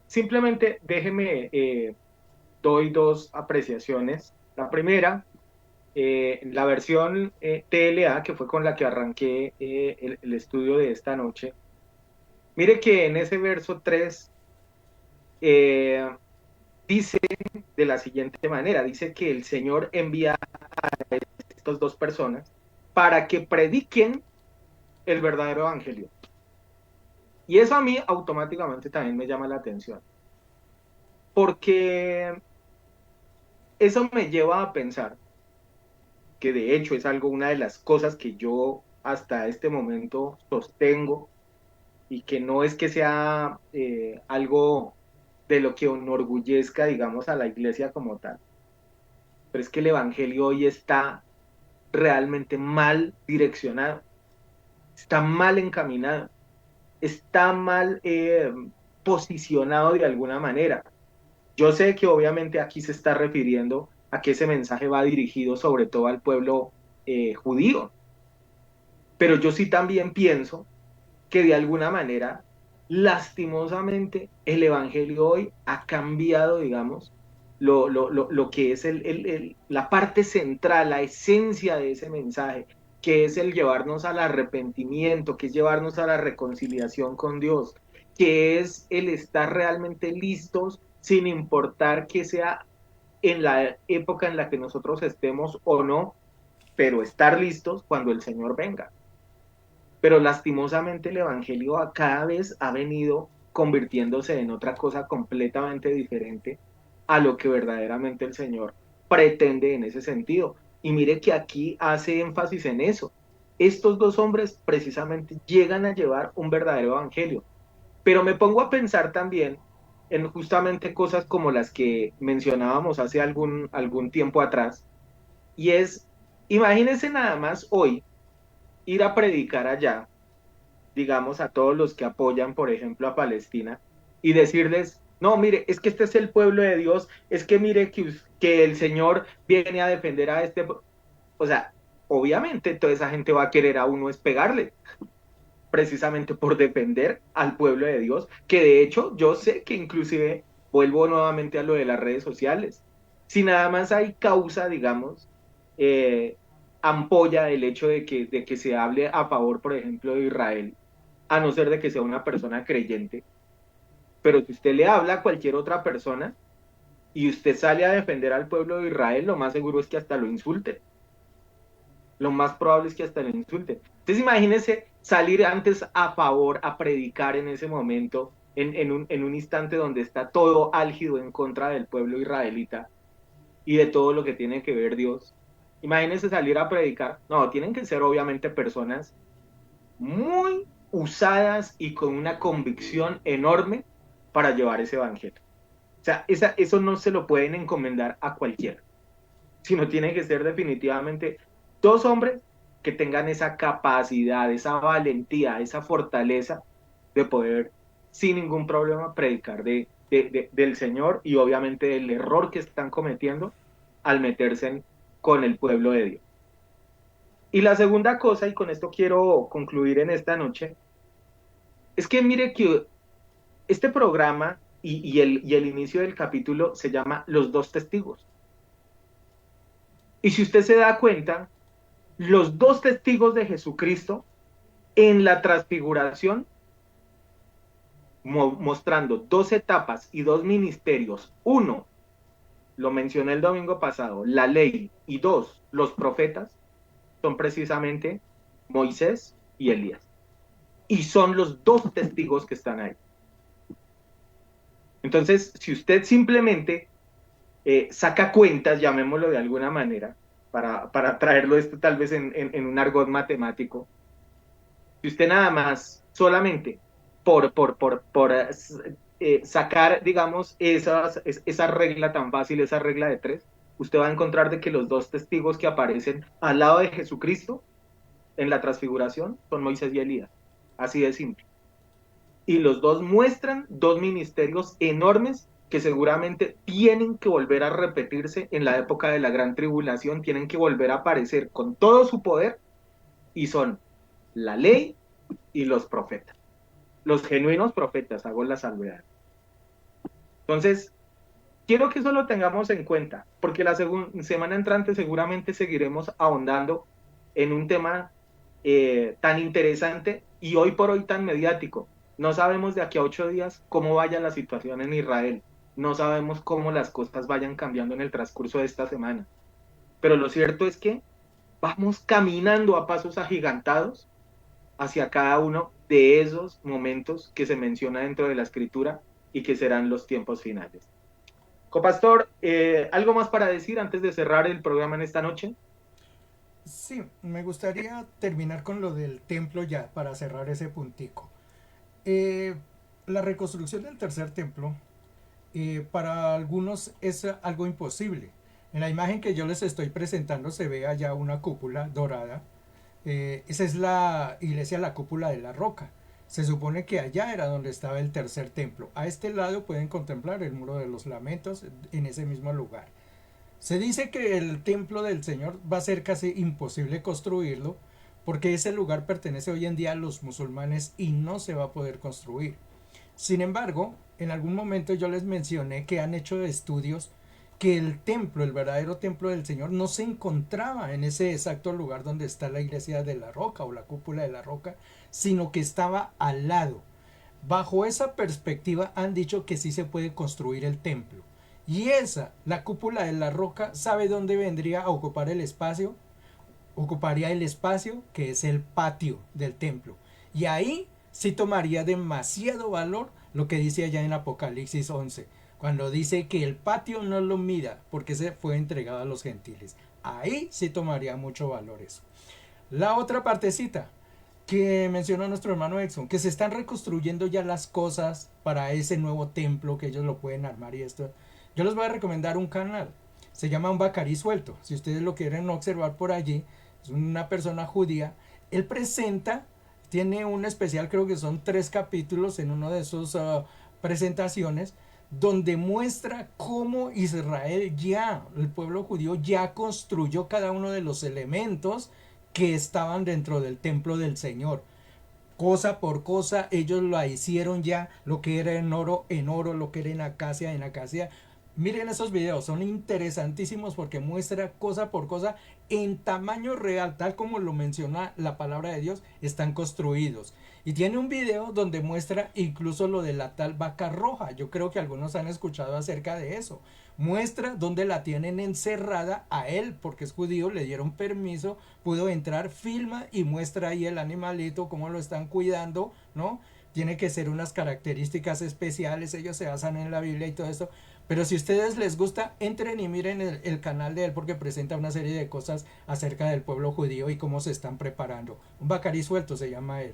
simplemente déjeme, doy dos apreciaciones. La primera, la versión TLA, que fue con la que arranqué el estudio de esta noche. Mire que en ese verso 3 eh, dice de la siguiente manera, dice que el Señor envía a estas dos personas para que prediquen el verdadero evangelio. Y eso a mí automáticamente también me llama la atención, porque eso me lleva a pensar que de hecho es algo, una de las cosas que yo hasta este momento sostengo y que no es que sea algo de lo que enorgullezca, digamos, a la iglesia como tal, pero es que el evangelio hoy está realmente mal direccionado, está mal encaminado, está mal posicionado de alguna manera. Yo sé que obviamente aquí se está refiriendo a que ese mensaje va dirigido sobre todo al pueblo judío, pero yo sí también pienso que de alguna manera, lastimosamente, el Evangelio hoy ha cambiado, digamos, lo que es la parte central, la esencia de ese mensaje, que es el llevarnos al arrepentimiento, que es llevarnos a la reconciliación con Dios, que es el estar realmente listos sin importar que sea en la época en la que nosotros estemos o no, pero estar listos cuando el Señor venga. Pero lastimosamente el Evangelio a cada vez ha venido convirtiéndose en otra cosa completamente diferente a lo que verdaderamente el Señor pretende en ese sentido. Y mire que aquí hace énfasis en eso. Estos dos hombres precisamente llegan a llevar un verdadero evangelio. Pero me pongo a pensar también en justamente cosas como las que mencionábamos hace algún tiempo atrás. Y es, imagínense nada más hoy ir a predicar allá, digamos, a todos los que apoyan, por ejemplo, a Palestina, y decirles, no, mire, es que este es el pueblo de Dios, es que mire que el Señor viene a defender a este... O sea, obviamente toda esa gente va a querer a uno es pegarle, precisamente por defender al pueblo de Dios, que de hecho yo sé que inclusive, vuelvo nuevamente a lo de las redes sociales, si nada más hay causa, digamos, ampolla del hecho de que se hable a favor, por ejemplo, de Israel, a no ser de que sea una persona creyente, pero si usted le habla a cualquier otra persona y usted sale a defender al pueblo de Israel, lo más seguro es que hasta lo insulte. Lo más probable es que hasta lo insulte. Entonces imagínese salir antes a favor, a predicar en ese momento, en un instante donde está todo álgido en contra del pueblo israelita y de todo lo que tiene que ver Dios. Imagínese salir a predicar. No, tienen que ser obviamente personas muy usadas y con una convicción enorme para llevar ese evangelio. O sea, eso no se lo pueden encomendar a cualquiera, sino tiene que ser definitivamente dos hombres que tengan esa capacidad, esa valentía, esa fortaleza de poder sin ningún problema predicar del Señor y obviamente del error que están cometiendo al meterse con el pueblo de Dios. Y la segunda cosa, y con esto quiero concluir en esta noche, es que mire que este programa y el inicio del capítulo se llama Los dos testigos. Y si usted se da cuenta, los dos testigos de Jesucristo en la transfiguración, mostrando dos etapas y dos ministerios. Uno, lo mencioné el domingo pasado, la ley, y dos, los profetas, son precisamente Moisés y Elías. Y son los dos testigos que están ahí. Entonces, si usted simplemente saca cuentas, llamémoslo de alguna manera, para traerlo esto tal vez en un argot matemático, si usted nada más solamente por sacar, digamos, esa regla tan fácil, esa regla de tres, usted va a encontrar de que los dos testigos que aparecen al lado de Jesucristo en la transfiguración son Moisés y Elías. Así de simple. Y los dos muestran dos ministerios enormes que seguramente tienen que volver a repetirse en la época de la gran tribulación, tienen que volver a aparecer con todo su poder, y son la ley y los profetas. Los genuinos profetas, hago la salvedad. Entonces, quiero que eso lo tengamos en cuenta, porque la semana entrante seguramente seguiremos ahondando en un tema tan interesante y hoy por hoy tan mediático. No sabemos de aquí a 8 días cómo vaya la situación en Israel. No sabemos cómo las cosas vayan cambiando en el transcurso de esta semana. Pero lo cierto es que vamos caminando a pasos agigantados hacia cada uno de esos momentos que se menciona dentro de la escritura y que serán los tiempos finales. Copastor, ¿algo más para decir antes de cerrar el programa en esta noche? Sí, me gustaría terminar con lo del templo ya, para cerrar ese puntico. La reconstrucción del tercer templo, para algunos es algo imposible. En la imagen que yo les estoy presentando se ve allá una cúpula dorada. Esa es la iglesia, la cúpula de la roca. Se supone que allá era donde estaba el tercer templo. A este lado pueden contemplar el muro de los lamentos en ese mismo lugar. Se dice que el templo del Señor va a ser casi imposible construirlo porque ese lugar pertenece hoy en día a los musulmanes y no se va a poder construir. Sin embargo, en algún momento yo les mencioné que han hecho estudios que el templo, el verdadero templo del Señor, no se encontraba en ese exacto lugar donde está la iglesia de la roca o la cúpula de la roca, sino que estaba al lado. Bajo esa perspectiva han dicho que sí se puede construir el templo. Y esa, la cúpula de la roca, ¿sabe dónde vendría a ocupar el espacio? ocuparía el espacio que es el patio del templo. Y ahí sí tomaría demasiado valor lo que dice allá en Apocalipsis 11, cuando dice que el patio no lo mida porque se fue entregado a los gentiles. Ahí sí tomaría mucho valor eso. La otra partecita que mencionó nuestro hermano Exxon, que se están reconstruyendo ya las cosas para ese nuevo templo, que ellos lo pueden armar y esto. Yo les voy a recomendar un canal, se llama Un Bacari Suelto, si ustedes lo quieren observar por allí, es una persona judía, él presenta, tiene un especial, creo que son 3 capítulos en uno de sus presentaciones, donde muestra cómo Israel ya, el pueblo judío ya construyó cada uno de los elementos que estaban dentro del templo del Señor. Cosa por cosa, ellos lo hicieron ya, lo que era en oro, lo que era en acacia. Miren esos videos, son interesantísimos porque muestra cosa por cosa en tamaño real, tal como lo menciona la palabra de Dios, están construidos. Y tiene un video donde muestra incluso lo de la tal vaca roja. Yo creo que algunos han escuchado acerca de eso. Muestra donde la tienen encerrada a él, porque es judío, le dieron permiso, pudo entrar, filma y muestra ahí el animalito, cómo lo están cuidando, ¿no? Tiene que ser unas características especiales, ellos se basan en la Biblia y todo esto. Pero si a ustedes les gusta, entren y miren el canal de él porque presenta una serie de cosas acerca del pueblo judío y cómo se están preparando. Un Bacari Suelto se llama él.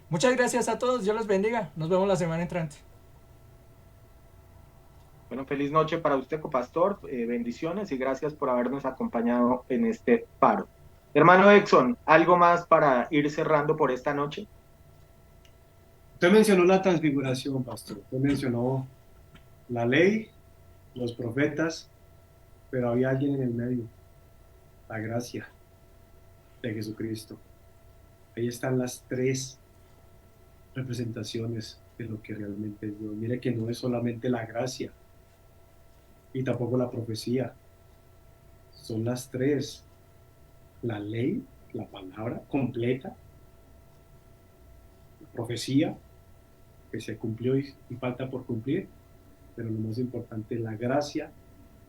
Muchas gracias a todos, Dios los bendiga. Nos vemos la semana entrante. Bueno, feliz noche para usted, copastor. Bendiciones y gracias por habernos acompañado en este paro. Hermano Exxon, ¿algo más para ir cerrando por esta noche? Usted mencionó la transfiguración, pastor. Usted mencionó la ley, los profetas, pero había alguien en el medio, la gracia de Jesucristo. Ahí están las 3 representaciones de lo que realmente es Dios. Mire que no es solamente la gracia y tampoco la profecía. Son las 3. La ley, la palabra completa, la profecía que se cumplió y falta por cumplir, pero lo más importante, la gracia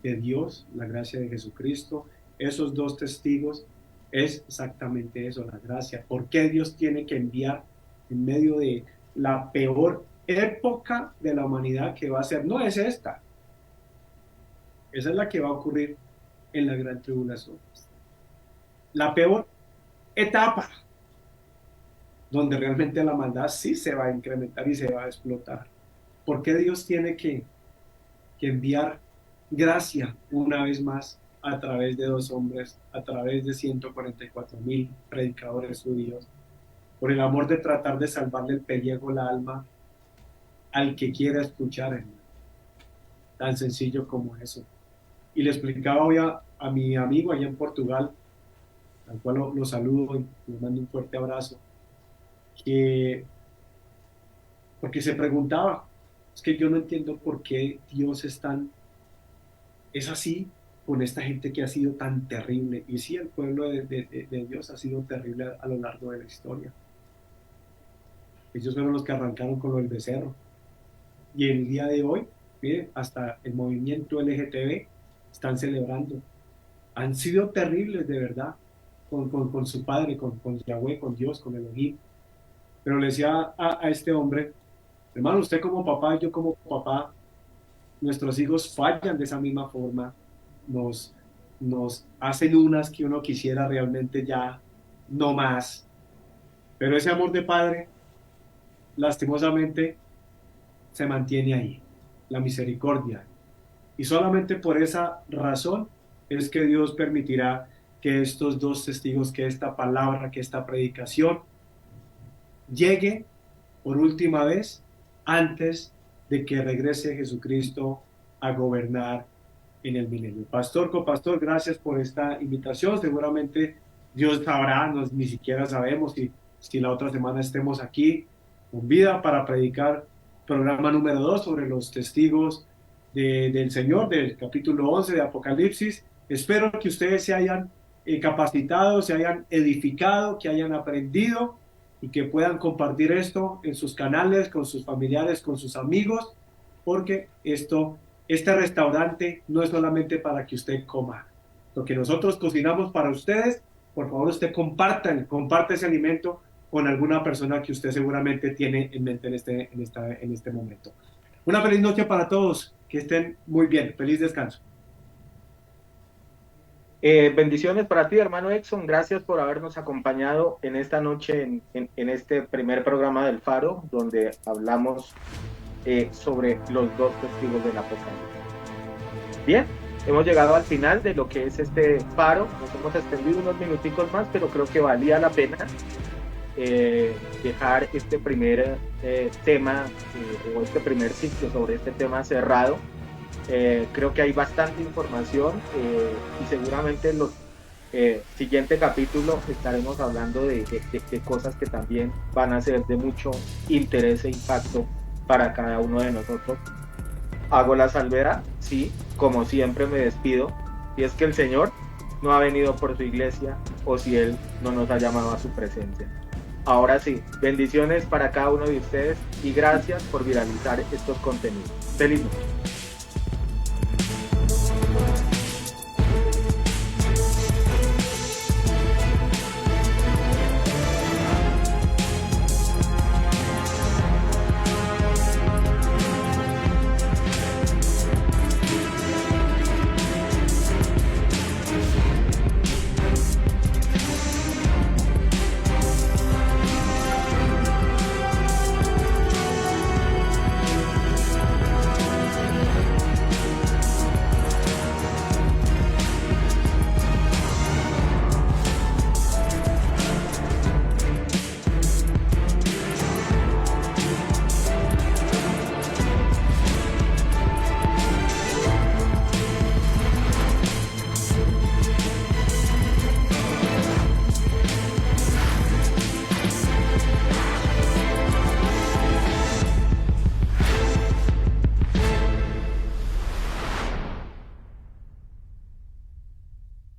de Dios, la gracia de Jesucristo. Esos 2 testigos es exactamente eso, la gracia. ¿Por qué Dios tiene que enviar en medio de la peor época de la humanidad que va a ser? No es esta. Esa es la que va a ocurrir en la gran tribulación. La peor etapa, donde realmente la maldad sí se va a incrementar y se va a explotar. ¿Por qué Dios tiene que enviar gracia una vez más a través de 2 hombres, a través de 144,000 predicadores judíos, por el amor de tratar de salvarle el pellejo, la alma, al que quiera escuchar, hermano? Tan sencillo como eso. Y le explicaba hoy a mi amigo allá en Portugal, al cual lo saludo y le mando un fuerte abrazo, que porque se preguntaba, es que yo no entiendo por qué Dios es así con esta gente que ha sido tan terrible. Y sí, el pueblo de Dios ha sido terrible a lo largo de la historia. Ellos fueron los que arrancaron con lo del becerro. Y el día de hoy, mire, hasta el movimiento LGTB están celebrando. Han sido terribles de verdad con su padre, con Yahweh, con Dios, con Elohim. Pero le decía a este hombre, hermano, usted como papá y yo como papá, nuestros hijos fallan de esa misma forma, nos hacen unas que uno quisiera realmente ya no más. Pero ese amor de padre, lastimosamente, se mantiene ahí, la misericordia. Y solamente por esa razón es que Dios permitirá que estos 2 testigos, que esta palabra, que esta predicación llegue por última vez antes de que regrese Jesucristo a gobernar en el milenio. Pastor, copastor, gracias por esta invitación. Seguramente Dios sabrá, ni siquiera sabemos si la otra semana estemos aquí con vida para predicar programa número 2 sobre los testigos del Señor, del capítulo 11 de Apocalipsis. Espero que ustedes se hayan capacitado, se hayan edificado, que hayan aprendido y que puedan compartir esto en sus canales, con sus familiares, con sus amigos, porque este restaurante no es solamente para que usted coma. Lo que nosotros cocinamos para ustedes por favor usted comparte ese alimento con alguna persona que usted seguramente tiene en mente en este momento. Una feliz noche para todos, que estén muy bien, feliz descanso. Bendiciones para ti, hermano Exxon. Gracias por habernos acompañado en esta noche en este primer programa del Faro, donde hablamos sobre los dos testigos del Apocalipsis. Bien, hemos llegado al final de lo que es este Faro. Nos hemos extendido unos minuticos más, pero creo que valía la pena dejar este primer tema o este primer ciclo sobre este tema cerrado. Creo que hay bastante información y seguramente en los siguientes capítulos estaremos hablando de cosas que también van a ser de mucho interés e impacto para cada uno de nosotros. Hago la salvedad, sí, como siempre me despido, si es que el Señor no ha venido por su iglesia o si Él no nos ha llamado a su presencia. Ahora sí, bendiciones para cada uno de ustedes y gracias por viralizar estos contenidos. Feliz noche.